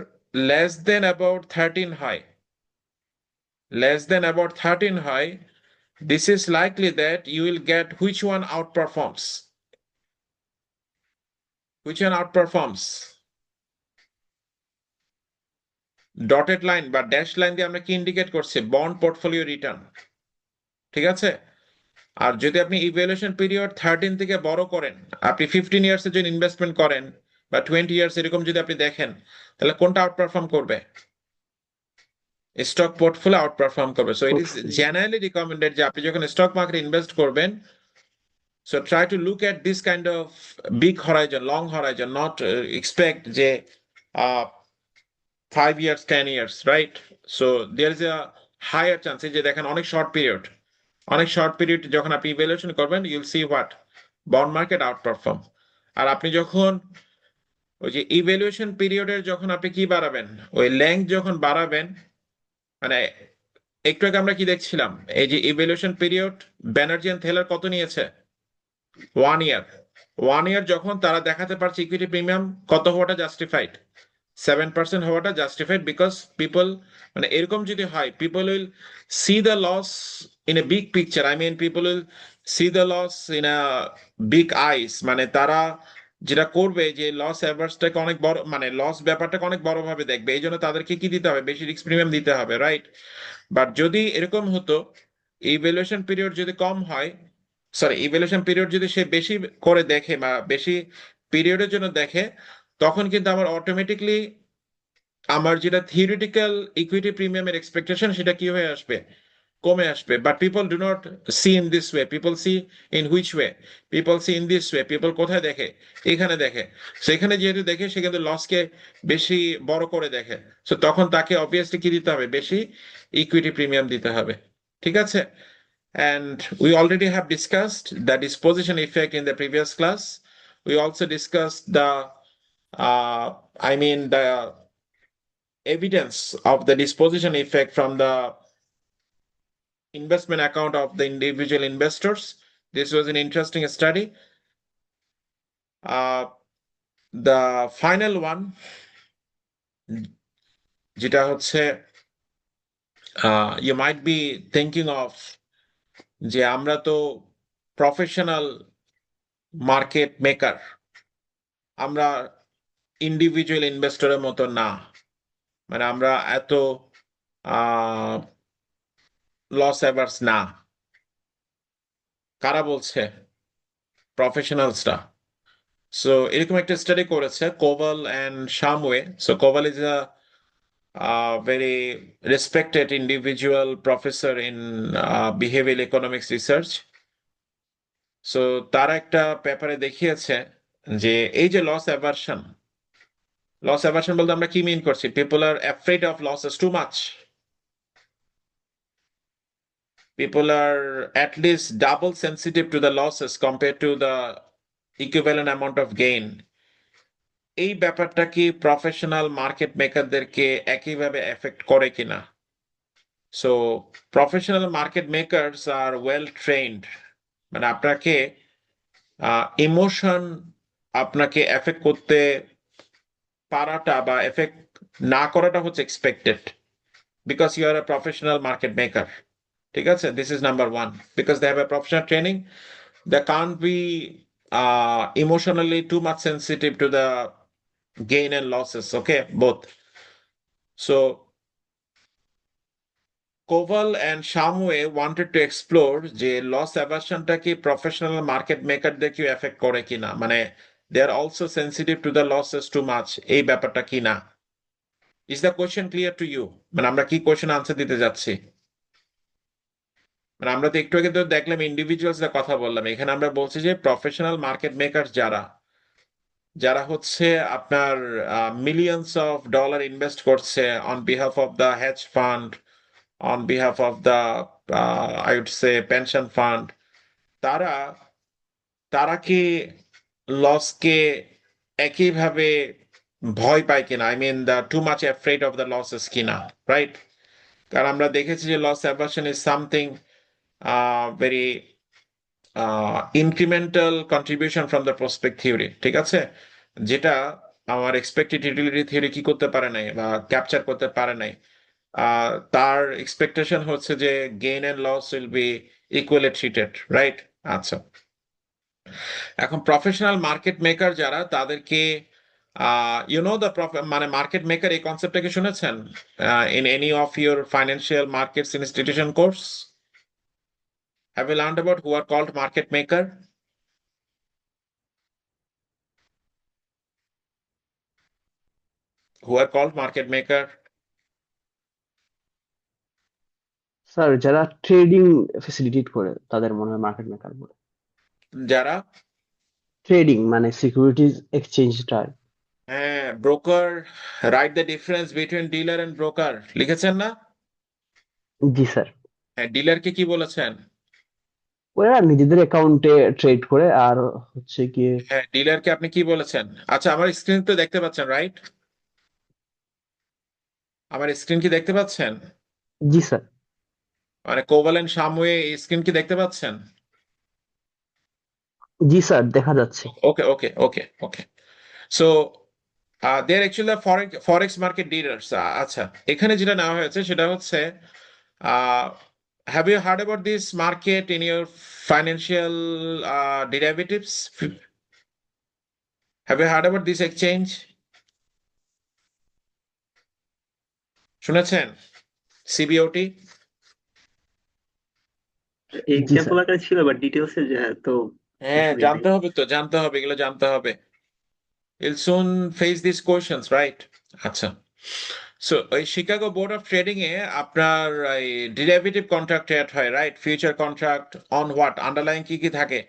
লেস দেন অ্যাবাউট 13 হয়, this is likely that you will get which one outperforms? Dotted line বা ড্যাশ লাইন দিয়ে আমরা কি ইন্ডিকেট করছি? Bond portfolio return. ঠিক আছে? আর যদি আপনি ইভ্যালুয়েশন পিরিয়ড 13 থেকে বড় করেন, আপনি 15 ইয়ার্স এর জন্য ইনভেস্টমেন্ট করেন বা 20 ইয়ার্স এরকম যদি আপনি দেখেন, তাহলে কোনটা আউটপারফর্ম করবে? স্টক পোর্টফোলিও আউট পারফর্ম করবে। So it is Portfolio. Generally recommended যে আপনি যখন স্টক মার্কেটে ইনভেস্ট করবেন, so try to look at this kind of big horizon, long horizon, not expect যে 5 years, 10 years, right? So there is a higher chance যে দেখেন অনেক শর্ট পিরিয়ড যখন আপনি ইভ্যালুয়েশন করবেন, you'll see what bond market outperform. আর আপনি যখন ওই যে ইভ্যালুয়েশন পিরিয়ডের যখন আপনি কি বাড়াবেন, ওই লেংথ যখন বাড়াবেন, মানে একটু আগে আমরা কি দেখছিলাম, এই যে ইভ্যালুয়েশন পিরিয়ড ব্যানার্জি এন্ড থেলার কত নিয়েছে? 1 year যখন তারা দেখাতে পারছে ইকুইটি প্রিমিয়াম কত হওয়াটা জাস্টিফাইড, 7% হওয়াটা জাস্টিফাইড, বিকজ পিপল, মানে এরকম যদি হয়, people will see the loss in a big picture, I mean people will see the loss in a big eyes, মানে তারা যেটা করবে যে লস অ্যাভার্সটাকে অনেক বড়, মানে লস ব্যাপারটাকে অনেক বড় ভাবে দেখবে, এই জন্য তাদেরকে কি দিতে হবে, বেশি রিস্ক প্রিমিয়াম দিতে হবে, রাইট? বাট যদি এরকম হতো, ইভ্যালুয়েশন পিরিয়ড যদি কম হয়, সরি ইভ্যালুয়েশন পিরিয়ড যদি সে বেশি করে দেখে বা বেশি পিরিয়ডের জন্য দেখে, তখন কিন্তু আমার অটোমেটিকলি আমার যেটা থিওরিটিক্যাল ইকুইটি প্রিমিয়ামের এক্সপেকটেশন সেটা কি হয়ে আসবে, কমে আসবে। But people do not see in this way, people see in which way, people see in this way, people কোথায় দেখে, এখানে দেখে। সেখানে যেহেতু দেখে সে কিন্তু লসকে বেশি বড় করে দেখে, সো তখন তাকে অবভিয়াসলি কি দিতে হবে, বেশি ইকুইটি প্রিমিয়াম দিতে হবে, ঠিক আছে? And we already have discussed the disposition effect in the previous class. We also discussed the, I mean, the evidence of the disposition effect from the investment account of the individual investors. This was an interesting study. The final one, যেটা হচ্ছে, you might be thinking of যে আমরা তো প্রফেশনাল মার্কেট মেকার, আমরা ইন্ডিভিজুয়াল ইনভেস্টরের মতো না, মানে আমরা এত লস অ্যাভার্স না। কারা বলছে? প্রফেশনালসরা। সো এরকম একটা স্টাডি করেছে Coval and Shumway. So Coval is a very respected individual professor in behavioral economics research. সো তারা একটা পেপারে দেখিয়েছে যে এই যে লস অ্যাভার্শন বলতে আমরা কি মিন করছি, people R afraid of losses too much, people are at least double sensitive to the losses compared to the equivalent amount of gain. এই ব্যাপারটা কি প্রফেশনাল মার্কেট মেকারদেরকে একইভাবে এফেক্ট করে কিনা? So professional market makers are well trend, মানে আপনাকে ইমোশন আপনাকে এফেক্ট করতে পারাটা বা এফেক্ট না করাটা হচ্ছে expected, because you are a professional market maker, ঠিক আছে? This is number one, because they have a professional training, they can't be emotionally too much sensitive to the gain and losses, okay, both. So Koval and Shamwe wanted to explore যে লস অ্যাভার্শনটা কি প্রফেশনাল মার্কেট মেকারদের কি এফেক্ট করে কিনা, মানে they are also sensitive to the losses too much, এই ব্যাপারটা কিনা। Is the question clear to you? মানে আমরা কি কোয়েশ্চেন আনসার দিতে যাচ্ছি? মানে আমরা তো একটু আগে তো দেখলাম ইন্ডিভিজুয়ালস এর কথা বললাম, এখানে আমরা বলছি যে প্রফেশনাল মার্কেট মেকার যারা হচ্ছে আপনার মিলিয়ন্স অফ ডলার ইনভেস্ট করছে on behalf of the hedge fund, on behalf of the I would say pension fund, তারা তারা কি লসকে একইভাবে ভয় পায় কিনা, I mean the too much afraid of the losses কিনা, রাইট? কারণ আমরা দেখেছি যে loss aversion is something very incremental contribution from the prospect theory, ঠিক আছে? যেটা আমার এক্সপেক্টেড ইউটিলিটি থিওরি কি করতে পারে নাই বা ক্যাপচার করতে পারে নাই। তার এক্সপেকটেশন হচ্ছে যে gain and loss will be equally treated, right? আচ্ছা, এখন প্রফেশনাল মার্কেট মেকার যারা, তাদেরকে ইউ নো দ্য মানে মার্কেট মেকার এই কনসেপ্টটাকে শুনেছেন in any of your financial markets institution course? Have you learned about who are called market maker? Who are called market maker? Sir যারা ট্রেডিং ফেসিলিটেট করে তাদের মনে হয় মার্কেট মেকার বলে। যারা ট্রেডিং মানে সিকিউরিটিজ এক্সচেঞ্জটা। হ্যাঁ broker, right the difference between dealer and broker লিখেছেন না? জি স্যার। হ্যাঁ, ডিলারকে কি বলেছেন? ওরা নিজেদের অ্যাকাউন্টে ট্রেড করে আর হচ্ছে গিয়ে। হ্যাঁ, ডিলারকে আপনি কি বলেছেন? আচ্ছা, আমার স্ক্রিন তো দেখতে পাচ্ছেন, রাইট? আমার স্ক্রিন কি দেখতে পাচ্ছেন? জি স্যার। মানে কোভালেন্ট সামওয়ে স্ক্রিন কি দেখতে পাচ্ছেন? জি স্যার দেখা যাচ্ছে। Okay okay okay okay. So they are actually forex market dealers. আচ্ছা, এখানে যেটা নেওয়া হয়েছে সেটা হচ্ছে have you heard about this market in your financial derivatives? Have you heard about this exchange? শুনেছেন সিবিওটি? জি এক্সাম্পল স্যার। আকারে ছিল বাট ডিটেলসে তো হ্যাঁ, আসলে নাই। জানতে হবে তো, জানতে হবে, এগুলো জানতে হবে। You'll soon face these questions, right? আচ্ছা, সো ওই শিকাগো বোর্ড অফ ট্রেডিং এ আপনার এই ডেরিভেটিভ কন্ট্রাক্ট ট্রেড হয়, right? Future contract on what? Underline কি কি থাকে?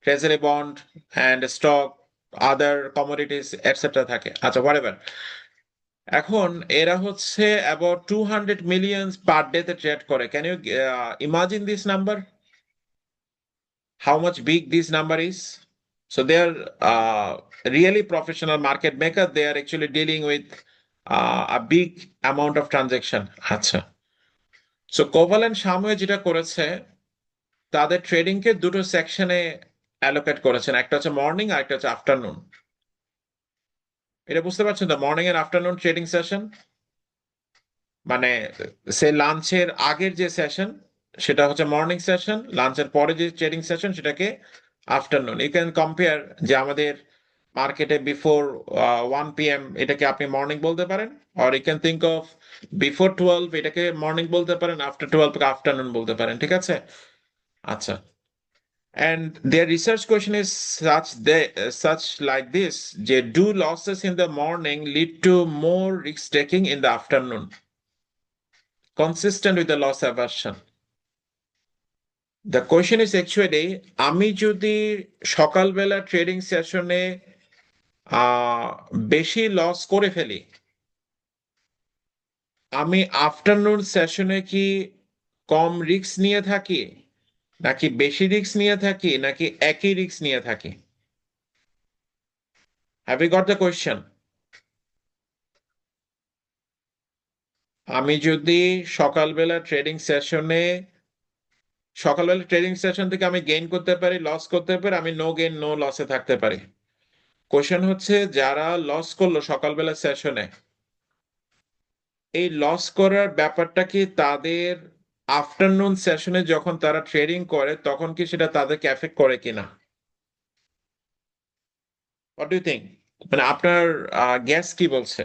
Treasury bond and stock, other commodities etcetera থাকে। আচ্ছা, হোয়াটএভার। এখন এরা হচ্ছে অ্যাবাউট 200 মিলিয়ন পার ডে তে ট্রেড করে। Can you imagine this number? How much big this number is? So they are really professional market maker. They are actually dealing with a big amount of transaction. আচ্ছা, সো কোভালেন্ট সাময়ে যেটা করেছে, তাদের ট্রেডিং কে দুটো সেকশনে অ্যালোকেট করেছেন, একটা হচ্ছে মর্নিং আর একটা হচ্ছে আফটারনুন। এটা বুঝতে পারছেন তো, মর্নিং এর আফটারনুন ট্রেডিং সেশন মানে সে লাঞ্চের আগের যে সেশন সেটা হচ্ছে মর্নিং সেশন, লাঞ্চের পরে যে ট্রেডিং সেশন সেটাকে আফটারনুন। ইউ ক্যান কম্পেয়ার যে আমাদের মার্কেটে বিফোর 1 PM এটাকে আপনি মর্নিং বলতে পারেন, আর you can think of before 12 এটাকে মর্নিং বলতে পারেন, আফটার 12 আফটারনুন বলতে পারেন, ঠিক আছে? আচ্ছা, and their research question is such like this, যে do losses in the morning lead to more risk taking in the afternoon consistent with the loss aversion? The question is actually, আমি যদি সকালবেলা ট্রেডিং সেশনে বেশি লস করে ফেলি, আমি আফটারনুন সেশনে কি কম রিস্ক নিয়ে থাকি, নাকি বেশি রিস্ক নিয়ে থাকি, নাকি একই রিস্ক নিয়ে থাকি? Have you got the question? আমি যদি সকালবেলা ট্রেডিং সেশনে সকালবেলা ট্রেডিং সেশন থেকে আমি গেইন করতে পারি, লস করতে পারি, আমি নো গেইন নো লসে থাকতে পারি। কোশ্চেন হচ্ছে, যারা লস করলো সকালবেলা সেশনে, এই লস করার ব্যাপারটা কি তাদের আফটারনুন সেশনে যখন তারা ট্রেডিং করে তখন কি সেটা তাদেরকে এফেক্ট করে কিনা? What do you think? মানে আপনার গ্যাস কি বলছে?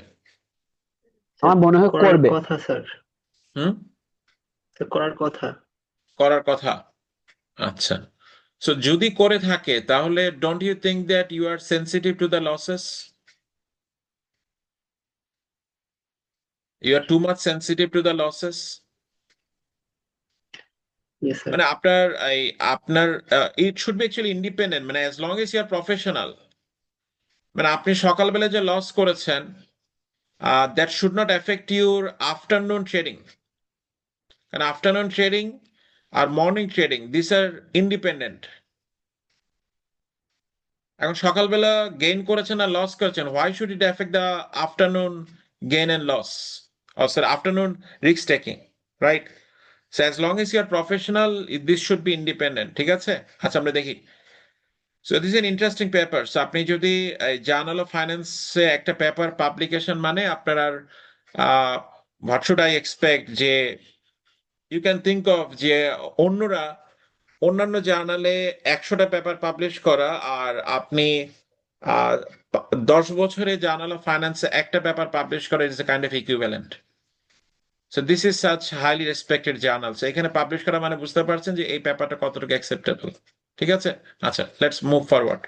আমার মনে হয় করার করবে। কথা স্যার, হুম, করার কথা। করার কথা। আচ্ছা, সো যদি করে থাকে তাহলে don't you think that you are sensitive to the losses? You are too much sensitive to the losses? Yes sir. মানে আপনার it should be actually independent, মানে as long as you are professional. মানে আপনি সকালবেলা যে লস করেছেন, that should not affect your afternoon trading, কারণ আফটারনুন ট্রেডিং আর morning trading this are independent. এখন সকালবেলা গেইন করেছেন আর লস করেছেন, why should it effect the afternoon gain and loss, or sorry, afternoon risk taking, right? So as long as you are professional, this should be independent, ঠিক আছে? আচ্ছা, আমরা দেখি। So this is an interesting paper. So আপনি যদি জার্নাল অফ ফাইন্যান্সে একটা পেপার পাবলিকেশন, মানে আপনার আর হোয়াট শুড আই এক্সপেক্ট, যে ইউ ক্যান থিঙ্ক অফ যে অন্যান্য জার্নালে 100টা পেপার পাবলিশ করা, আর আপনি 10 বছরে জার্নাল অফ ফাইন্যান্সে একটা পেপার পাবলিশ করা, is a kind of equivalent. So this is such highly respected journal. So এখানে পাবলিশ করা মানে বুঝতে পারছেন যে এই পেপারটা কতটুকু অ্যাকসেপ্টেবল, ঠিক আছে? আচ্ছা, লেটস মুভ ফরওয়ার্ড।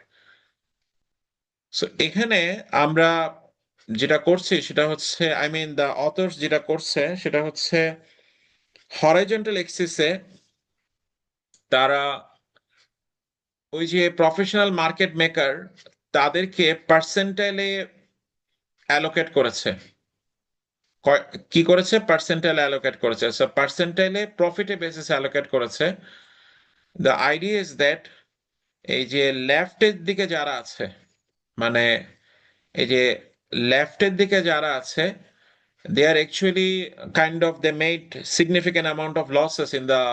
সো এখানে আমরা যেটা করছি সেটা হচ্ছে, আই মিন দ্য অথর্স যেটা করছে সেটা হচ্ছে, হরাইজন্টাল এক্সিসে তারা ওই যে প্রফেশনাল মার্কেট মেকার তাদেরকে পার্সেন্টাইলে অ্যালোকেট করেছে। কি করেছে? পার্সেন্টাইলে অ্যালোকেট করেছে। সো পার্সেন্টাইলে প্রফিটে বেসিস অ্যালোকেট করেছে। দ্য আইডিয়া ইজ দ্যাট এই যে লেফটের দিকে যারা আছে, মানে এই যে লেফটের দিকে যারা আছে, they are actually kind of they made significant amount of losses in the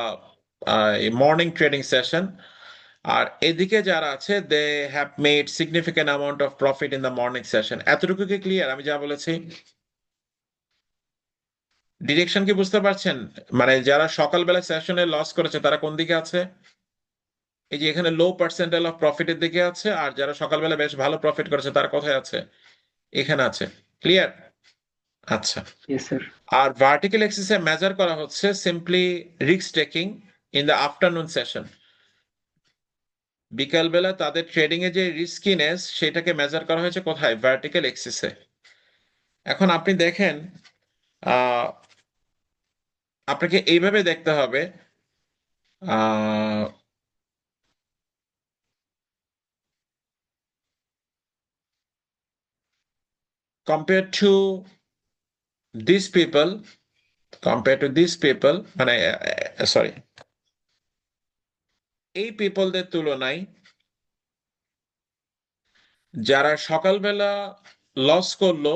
morning trading session, আর এদিকে যারা আছে they have made significant amount of profit in the morning session। এতটুকু কি ক্লিয়ার আমি যা বলেছি? ডিরেকশন কি বুঝতে পারছেন? মানে যারা সকালবেলা সেশনে লস করেছে তারা কোন দিকে আছে? এই যে এখানে লো পার্সেন্টাইল অফ প্রফিটের দিকে আছে, আর যারা সকালবেলা বেশ ভালো প্রফিট করেছে তারা কোথায় আছে? এখানে আছে। ক্লিয়ার? আচ্ছা। Yes sir. আর ভার্টিক্যাল এক্সিসে মেজার করা হচ্ছে simply risk taking in the afternoon session. বিকালবেলা তাদের ট্রেডিং এ যে রিস্কিনেস সেটাকে মেজার করা হয়েছে কোথায়? ভার্টিক্যাল এক্সিসে। এখন আপনি দেখেন, আপনাকে এইভাবে দেখতে হবে, compared to these people, মানে সরি, এই পিপলদের তুলনায় যারা সকালবেলা লস করলো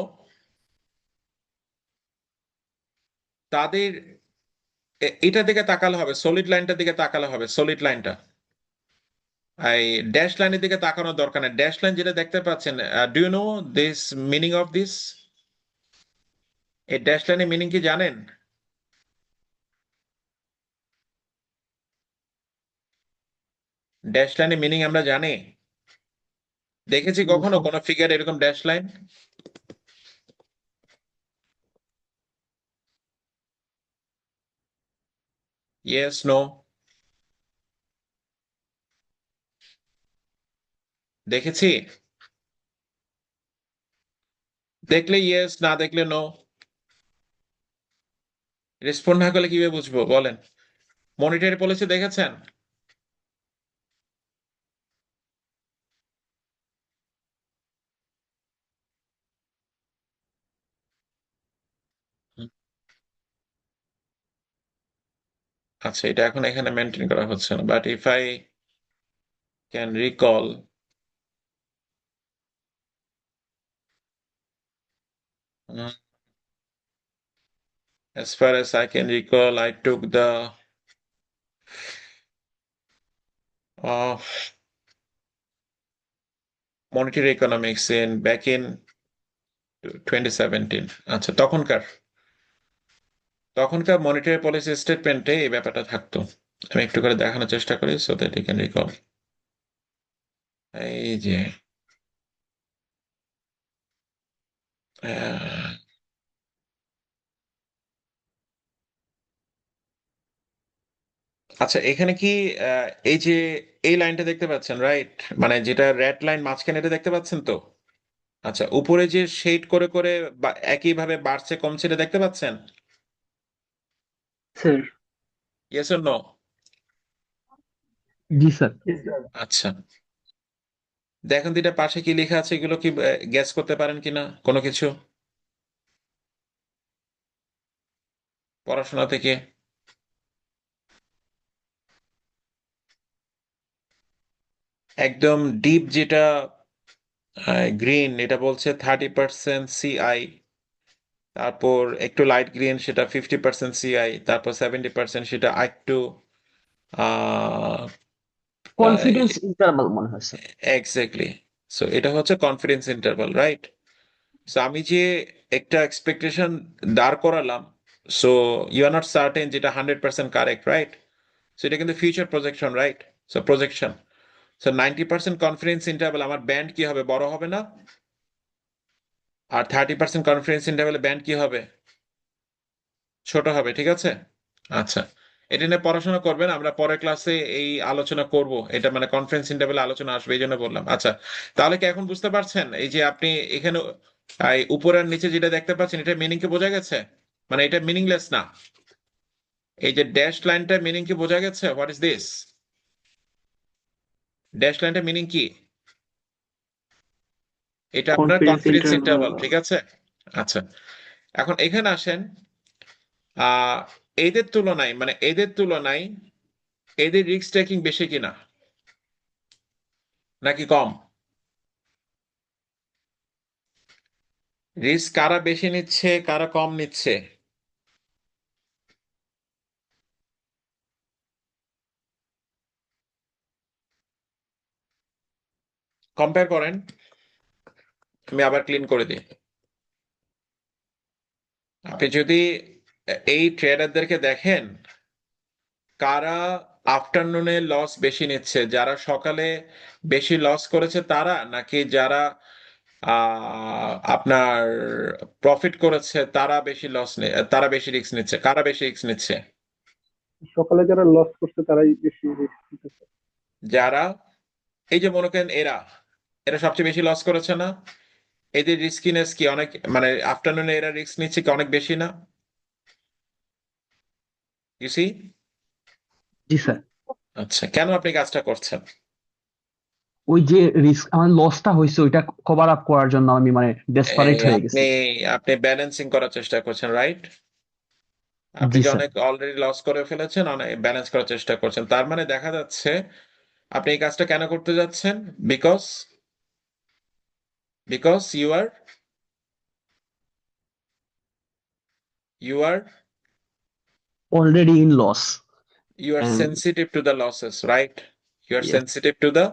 তাদের এটা দিকে তাকালে হবে, সলিড লাইনটার দিকে তাকালে হবে, সলিড লাইনটা। এই ড্যাশ লাইনের দিকে তাকানোর দরকার নেই। ড্যাশ লাইন যেটা দেখতে পাচ্ছেন, do you know this meaning of this? এই ড্যাশ লাইনের মিনিং কি জানেন? ড্যাশ লাইনের মিনিং আমরা জানি? দেখেছি কখনো কোনো ফিগার এরকম ড্যাশ লাইন? Yes, no? দেখেছি? দেখলে ইয়েস, না দেখলে নো। রেসপন্ড না করলে কিভাবে বুঝবো বলেন? মনিটরি পলিসি দেখেছেন? আচ্ছা, এটা এখন এখানে মেনটেন করা হচ্ছে না, but if I can recall, as far as I can recall, I took the monetary economics back in 2017। আচ্ছা, তখনকার মনিটারি পলিসি স্টেটমেন্টে এই ব্যাপারটা থাকতো। আমি একটু করে দেখানোর চেষ্টা করি so that you can recall. এই যে আচ্ছা, এখানে কি এই যে এই লাইনটা দেখতে পাচ্ছেন, রাইট? মানে যেটা রেড লাইন মাঝখানে, এটা দেখতে পাচ্ছেন তো? আচ্ছা, উপরে যে শেড করে করে একইভাবে বাড়ছে কমছে, এটা দেখতে পাচ্ছেন? স্যার। Yes or no? জি স্যার। আচ্ছা, দেখেন তো এটা পাশে কি লেখা আছে, এগুলো কি গ্যাস করতে পারেন কিনা কোনো কিছু পড়াশোনা থেকে? একদম ডিপ যেটা গ্রিন, এটা বলছে 30% সিআই, তারপর একটু লাইট গ্রিন সেটা 50% সিআই, তারপর 70% সেটা একটু কনফিডেন্স ইন্টারভাল মনে হয় স্যার। এক্স্যাক্টলি। সো এটা হচ্ছে কনফিডেন্স ইন্টারভাল, রাইট? সো আমি যে একটা এক্সপেকটেশন দাঁড় করালাম, so you are not certain যেটা 100% কারেক্ট, রাইট? সো এটা কিন্তু future projection, right? So projection, so 90% confidence interval, আমার ব্যান্ড কি হবে? বড় হবে না? আর 30% কনফিডেন্স ইন্টারভ্যালে ব্যান্ড কি হবে? ছোট হবে, ঠিক আছে? আচ্ছা, এটা নিয়ে পড়াশোনা করবেন, আমরা পরের ক্লাসে এই আলোচনা করব। এটা মানে কনফারেন্স ইন্টারভ্যালে আলোচনা আসবে, এই জন্য বললাম। আচ্ছা, তাহলে কি এখন বুঝতে পারছেন এই যে আপনি এখানে উপর আর নিচে যেটা দেখতে পাচ্ছেন, এটা মিনিং কে বোঝা গেছে? মানে এটা মিনিংলেস না। এই যে ড্যাশ লাইনটা মিনিং কি বোঝা গেছে? What is this? ড্যাশ লাইনটা মিনিং কি? এটা আপনার কনফিডেন্স কনফিডেন্স ইন্টারভ্যাল। ইন্টারভাল, ঠিক আছে? আচ্ছা, এখন এখানে আসেন। আহ এদের তুলনায়, মানে এদের তুলনায় এদের রিস্ক টেকিং বেশি কিনা নাকি কম? রিস্ক কারা বেশি নিচ্ছে, কারা কম নিচ্ছে? কম্পেয়ার করেন, আমি আবার ক্লিন করে দিই। আপনি যদি এই ট্রেডারদেরকে দেখেন, কারা আফটারনুনে লস বেশি নিচ্ছে, যারা সকালে বেশি লস করেছে তারা, নাকি যারা আপনার প্রফিট করেছে তারা বেশি তারা বেশি রিস্ক নিচ্ছে? কারা বেশি রিস্ক নিচ্ছে? সকালে যারা লস করছে তারাই বেশি রিস্ক নিতেছে। যারা, এই যে মনে করেন এরা এরা সবচেয়ে বেশি লস করেছে না? এদের রিস্কিনেস কি অনেক, মানে আফটারনুনে এরা রিস্ক নিচ্ছে কি অনেক বেশি না? You see? জি স্যার। আচ্ছা, কেন আপনি কাজটা করছেন? ওই যে রিস্ক আমার লসটা হয়েছে ওইটা কভার আপ করার জন্য আমি মানে ডেসপারেট হয়ে গেছি। আপনি আপনি ব্যালেন্সিং করার চেষ্টা করছেন, রাইট? আপনি জি যে স্যার। অনেক অলরেডি লস করে ফেলেছেন, অনেক ব্যালেন্স করার চেষ্টা করছেন, তার মানে দেখা যাচ্ছে আপনি এই কাজটা কেন করতে যাচ্ছেন? Because because you are already in loss you are and sensitive to the losses, right? You are yes. sensitive to the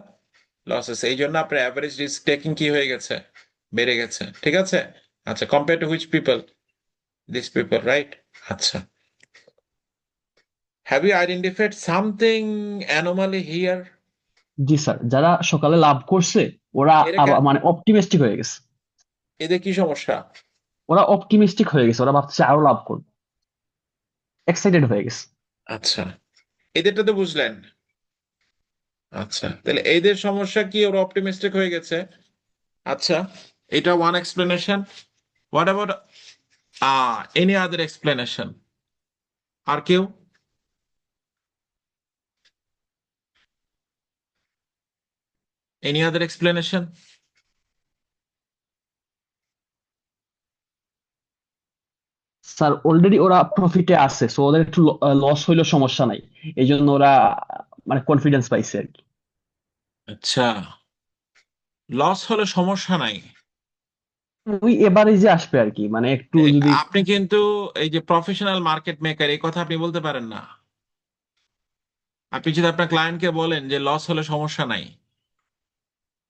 losses, এই জন্য আপনার অ্যাভারেজ রিস্ক টেকিং কি হয়ে গেছে? বেড়ে গেছে, ঠিক আছে? আচ্ছা, compare to which people? This people, right? আচ্ছা, have you identified something anomaly here? জি স্যার, যারা সকালে লাভ করছে ওরা এরা আবার মানে অপটিমিস্টিক হয়ে গেছে। এদের কি সমস্যা? ওরা অপটিমিস্টিক হয়ে গেছে, ওরা ভাবছে আরো লাভ করবে, এক্সাইটেড হয়ে গেছে। আচ্ছা, এদেরটা তো বুঝলেন। আচ্ছা, তাহলে এদের সমস্যা কি? ওরা অপটিমিস্টিক হয়ে গেছে। আচ্ছা, এটা one explanation. What about any other explanation? আর কেউ? Any other explanation? Sir already ওরা প্রফিটে আছে, সো ওদের একটু লস হইলেও সমস্যা নাই, এই জন্য ওরা মানে কনফিডেন্স পাইছে আর কি। আচ্ছা, লস হলে সমস্যা নাই। ওই এভারেজে আসবে আর কি, মানে একটু যদি। আপনি কিন্তু এই যে প্রফেশনাল মার্কেট মেকার, এই কথা আপনি বলতে পারেন না। আপনি যদি আপনার ক্লায়েন্টকে বলেন যে লস হলে সমস্যা নাই,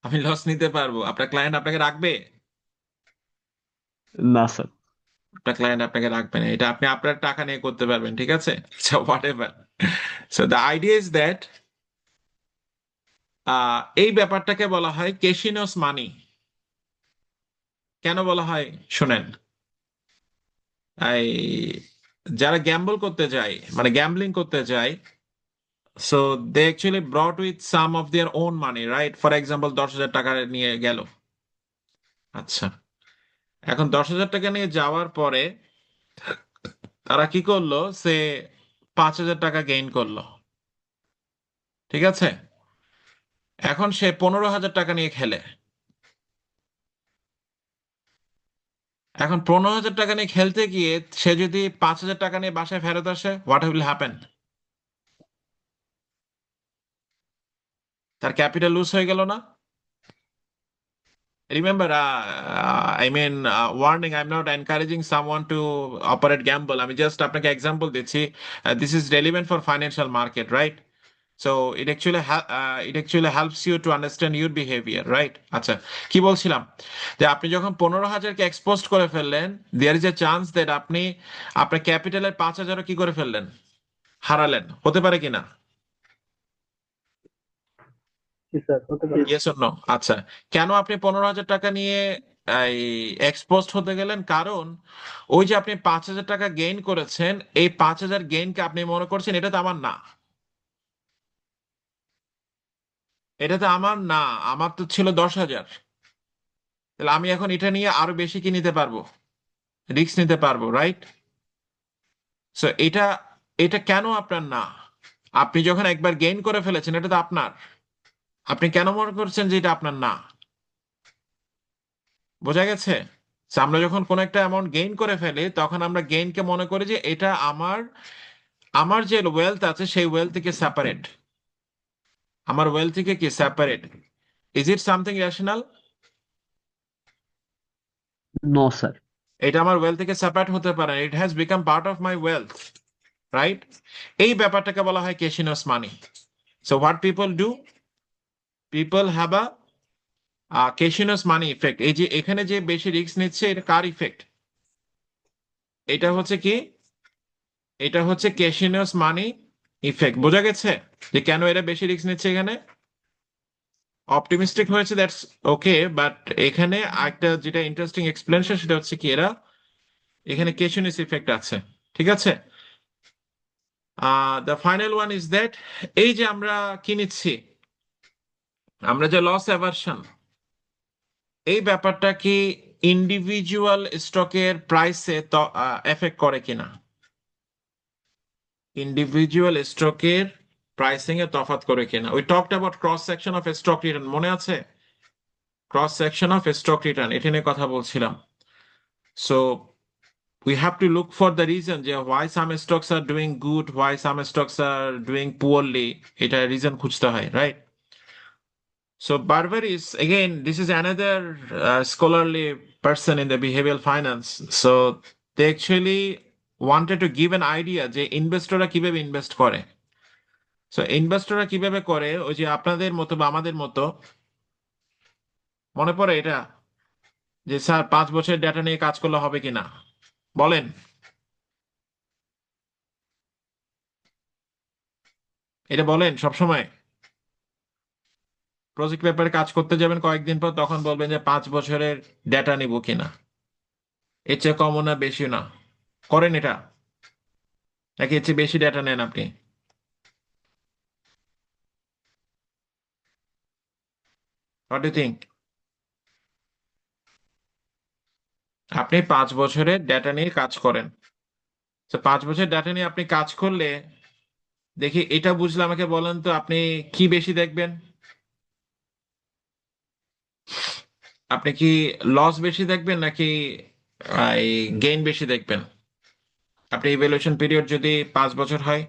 আমি লস নিতে পারবো, আপনার ক্লায়েন্ট আপনাকে রাখবে? না স্যার। আপনার ক্লায়েন্ট আপনাকে রাখবে না, এটা আপনি আপনার টাকা নিয়ে করতে পারবেন, ঠিক আছে? So what ever. So the idea is that এই ব্যাপারটাকে বলা হয় ক্যাসিনোস মানি। কেন বলা হয় শুনেন। এই যারা গ্যাম্বল করতে যায়, মানে গ্যাম্বলিং করতে যায়, so they actually brought with some of their own money, right? For example 10,000 টাকা নিয়ে গেল। আচ্ছা, এখন 10,000 টাকা নিয়ে যাওয়ার পরে তারা কি করলো? সে 5,000 টাকা গেইন করলো, ঠিক আছে? এখন সে 15,000 টাকা নিয়ে খেলে। এখন 15,000 টাকা নিয়ে খেলতে গিয়ে সে যদি 5,000 টাকা নিয়ে বাসায় ফেরত আসে, হোয়াট উইল হ্যাপেন? তার ক্যাপিটাল লুজ হয়ে গেল না? Remember, I mean, warning, I'm not encouraging someone to operate gamble. আমি জাস্ট আপনাকে এক্সাম্পল দিচ্ছি। This is relevant for financial market, right? So it actually helps you to understand your behavior, right? আচ্ছা, কি বলছিলাম? যে আপনি যখন 15,000কে এক্সপোজ করে ফেললেন, there is a chance that আপনি আপনার ক্যাপিটালের 5,000 কি করে ফেললেন? হারালেন, হতে পারে কিনা? জি স্যার, হতে পারে। Yes or no? আচ্ছা, কেন আপনি 15,000 টাকা নিয়ে এই এক্সপোজড হতে গেলেন? কারণ ওই যে আপনি 5,000 টাকা গেইন করেছেন, এই 5,000 গেইনকে আপনি মনে করছেন এটা তো আমার না, এটা তো আমার না, আমার তো ছিল 10,000। তাহলে আমি এখন এটা নিয়ে আরো বেশি কি নিতে পারবো? রিস্ক নিতে পারবো, রাইট? সো এটা এটা কেন আপনার না? আপনি যখন একবার গেইন করে ফেলেছেন, এটা তো আপনার। আপনি কেন মনে করছেন যে এটা আপনার না? বোঝা গেছে? So, আমরা যখন কোনো একটা অ্যামাউন্ট গেইন করে ফেলি, তখন আমরা গেইনকে মনে করি যে এটা আমার, আমার যে ওয়েলথ আছে সেই ওয়েলথ থেকে সেপারেট। আমার ওয়েলথ থেকে কি separate? Is it something rational? No sir. এটা আমার ওয়েলথ থেকে সেপারেট হতে পারে, it has become part of my wealth, right? এই ব্যাপারটাকে বলা হয় casino's money. So what people do, people have a casino's money effect. এই যে এখানে যে বেশি রিস্ক নিচ্ছে, এটা কার ইফেক্ট? এটা হচ্ছে কি, এটা হচ্ছে ক্যাশিনাস মানি ইফেক্ট। বোঝা গেছে যে কেন এরা বেশি রিস্ক নিচ্ছে? এখানে অপটিমিস্টিক হয়েছে, দ্যাটস ওকে, বাট এখানে একটা যেটা ইন্টারেস্টিং এক্সপ্লেনেশন সেটা হচ্ছে কি, এরা এখানে ক্যাশিনাস ইফেক্ট আছে। ঠিক আছে? The final one is that, এই যে আমরা কি নিচ্ছি, আমরা যে লস অ্যাভারশন, এই ব্যাপারটা কি ইন্ডিভিজুয়াল স্টকের প্রাইসে এফেক্ট করে কিনা? ইন্ডিভিজুয়াল স্টকের প্রাইসিং এ তফাৎ করে কিনা? We talked about cross section of stock return, মনে আছে? Cross section of stock return, এটা নিয়ে কথা বলছিলাম। So we have to look for the reason যে why some stocks are doing good, why some stocks are doing poorly, এটা reason খুঁজতে হয়, right? So Barbaris, again, this is another scholarly person in the behavioral finance. So they actually wanted to give an idea যে ইনভেস্টররা কিভাবে ইনভেস্ট করে। সো ইনভেস্টররা কিভাবে করে, ওই যে আপনাদের মতো বা আমাদের মতো, মনে পড়ে এটা যে স্যার 5 বছরের ডেটা নিয়ে কাজ করলে হবে কিনা? বলেন। এটা বলেন সবসময়। প্রজেক্ট পেপারে কাজ করতে যাবেন কয়েকদিন পর, তখন বলবেন যে 5 বছরের ডেটা নিব কিনা, এর চেয়ে কমও না বেশিও না। করেন এটা? নাকি এর চেয়ে বেশি ডেটা নেন আপনি? What do think? আপনি 5 বছরের ডেটা নিয়ে কাজ করেন। তো 5 বছরের ডেটা নিয়ে আপনি কাজ করলে, দেখি এটা বুঝলে আমাকে বলেন তো আপনি কি বেশি দেখবেন? আপনি কি লস বেশি দেখবেন নাকি গেইন বেশি দেখবেন? আপনি ইভ্যালুয়েশন পিরিয়ড যদি 5 বছর হয়,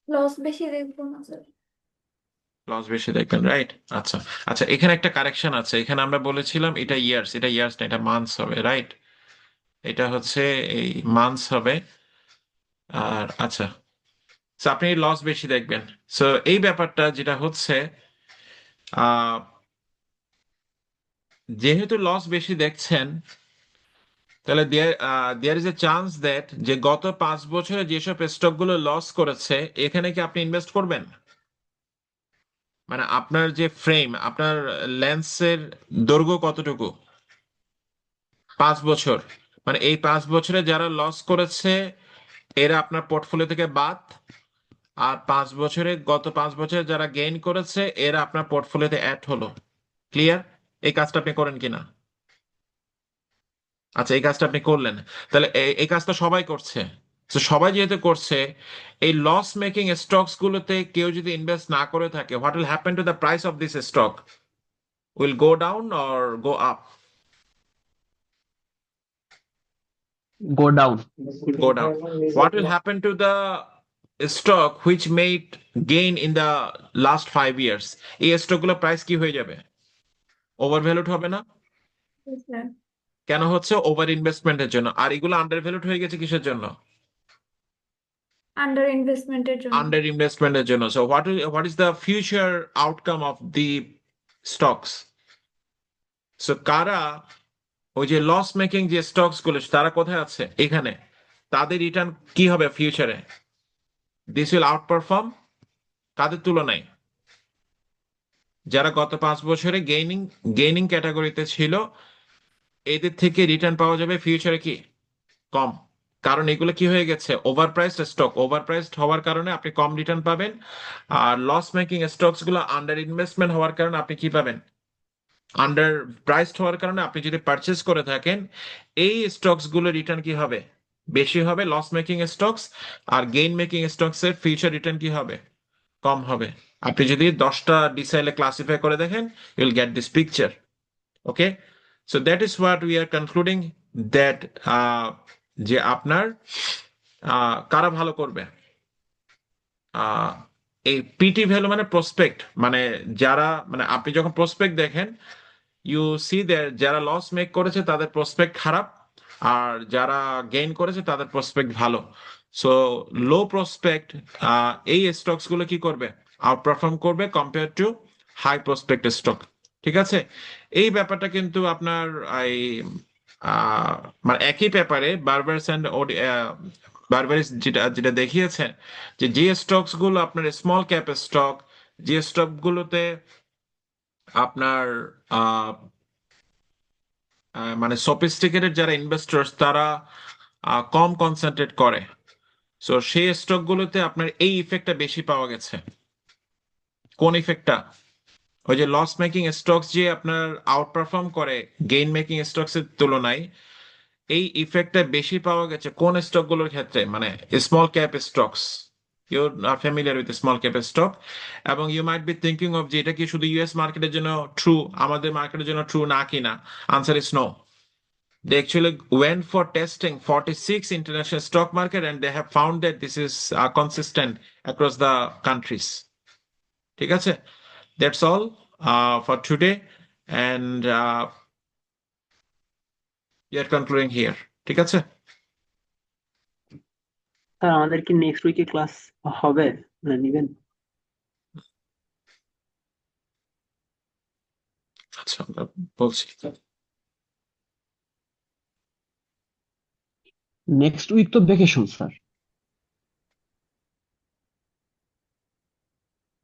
লস বেশি দেখবো না স্যার। লস বেশি দেখবেন, রাইট? আচ্ছা, আচ্ছা, এখানে একটা কারেকশন আছে। এখানে আমরা বলেছিলাম এটা ইয়ার্স, এটা ইয়ার্স না, এটা মান্থস হবে, রাইট? এটা হচ্ছে এই মান্থস হবে। আর আচ্ছা, so আপনি লস বেশি দেখবেন। সো এই ব্যাপারটা যেটা হচ্ছে, আহ যেহেতু লস বেশি দেখছেন, তাহলে there is a chance that যে গত 5 বছরে যেসব স্টক গুলো লস করেছে, এখানে কি আপনি ইনভেস্ট করবেন? মানে আপনার যে ফ্রেম, আপনার লেন্সের দৈর্ঘ্য কতটুকু? 5 বছর। মানে এই 5 বছরে যারা লস করেছে এরা আপনার পোর্টফোলিও থেকে বাদ, আর 5 বছরে, গত 5 বছরে যারা গেইন করেছে এরা আপনার পোর্টফোলিওতে অ্যাড হলো। ক্লিয়ার? এই কাজটা আপনি করেন কিনা? আচ্ছা, এই কাজটা আপনি করলেন। তাহলে এই কাজটা সবাই করছে। তো সবাই যেহেতু করছে, এই লস মেকিং স্টকস গুলোতে কেউ যদি ইনভেস্ট না করে থাকে, what will happen to the price of this stock? Will go down or go up? Go down. Go down. What will happen to the stock which made gain in the last 5 years? এই স্টক গুলো প্রাইস কি হয়ে যাবে? ওভারভ্যালুড হবে না? স্যার কেন হচ্ছে? ওভার ইনভেস্টমেন্টের জন্য। আর এগুলো আন্ডারভ্যালুড হয়ে গেছে কিসের জন্য? আন্ডার ইনভেস্টমেন্টের জন্য। আন্ডার ইনভেস্টমেন্টের জন্য। So what is the future outcome of the stocks? So কারা, ওই যে লস মেকিং যে স্টকস গুলো, তারা কোথায় আছে? এখানে। তাদের রিটার্ন কি হবে ফিউচারে? দিস উইল আউট পারফর্ম কাদের তুলনায়? যারা গত 5 বছরে গেইনিং ক্যাটাগরিতে ছিল, এদের থেকে রিটার্ন পাওয়া যাবে ফিউচারে কি কম। কারণ এগুলো কি হয়ে গেছে? ওভারপ্রাইসড স্টক। ওভারপ্রাইসড হওয়ার কারণে আপনি কম রিটার্ন পাবেন। আর লস মেকিং স্টকস গুলো আন্ডার ইনভেস্টমেন্ট হওয়ার কারণে আপনি কি পাবেন? আন্ডার প্রাইসড হওয়ার কারণে আপনি যদি পারচেস করে থাকেন, এই স্টকস গুলো রিটার্ন কি হবে? বেশি হবে লস মেকিং স্টকস, আর গেইন মেকিং স্টকস এর ফিউচার রিটার্ন কি হবে? কম হবে। আপনি যদি 10টা ডিসাইলে ক্লাসিফাই করে দেখেন, you will get this picture. Okay, so that is what we are concluding, that যে আপনার কারা ভালো করবে। আহ, এই পিটি ভ্যালু মানে প্রসপেক্ট, মানে যারা, মানে আপনি যখন প্রসপেক্ট দেখেন, ইউ সি দ্যাট যারা লস মেক করেছে তাদের প্রসপেক্ট খারাপ, আর যারা গেইন করেছে তাদের প্রসপেক্ট ভালো। সো লো প্রসপেক্ট এই স্টকস গুলো কি করবে? আউট পারফর্ম করবে compare to high prospect stock. ঠিক আছে, এই ব্যাপারটা কিন্তু আপনার এই মানে একই পেপারে বারবারস এন্ড বারবারিস যেটা যেটা দেখিয়েছে, যে যে স্টকস গুলো আপনার স্মল ক্যাপ স্টক, যে স্টক গুলোতে আপনার মানে সফিস্টিকেটেড যারা ইনভেস্টর্স তারা কম কনসেন্ট্রেট করে, সো সেই স্টক গুলোতে আপনার এই ইফেক্টটা বেশি পাওয়া গেছে। কোন ইফেক্টটা? ওই যে লস মেকিং স্টকস যে আপনার আউট পারফর্ম করে গেইন মেকিং স্টকস এর তুলনায়, এই ইফেক্টটা বেশি পাওয়া গেছে কোন স্টক গুলোর ক্ষেত্রে? মানে small cap stocks. You are familiar with small cap stock. এবং you might be thinking of যে এটা কি শুধু ইউএস মার্কেটের জন্য ট্রু, আমাদের মার্কেটের জন্য ট্রু না কিনা? Answer is no. They actually went for testing 46 international stock market and they have found that this is consistent across the countries. ঠিক আছে? That's all for today, and we are concluding here. ঠিক আছে? স্যার আমাদের কি নেক্সট উইকে ক্লাস হবে, মানে নিবেন? আচ্ছা, আমরা বলছি। নেক্সট উইক তো ভ্যাকেশন স্যার।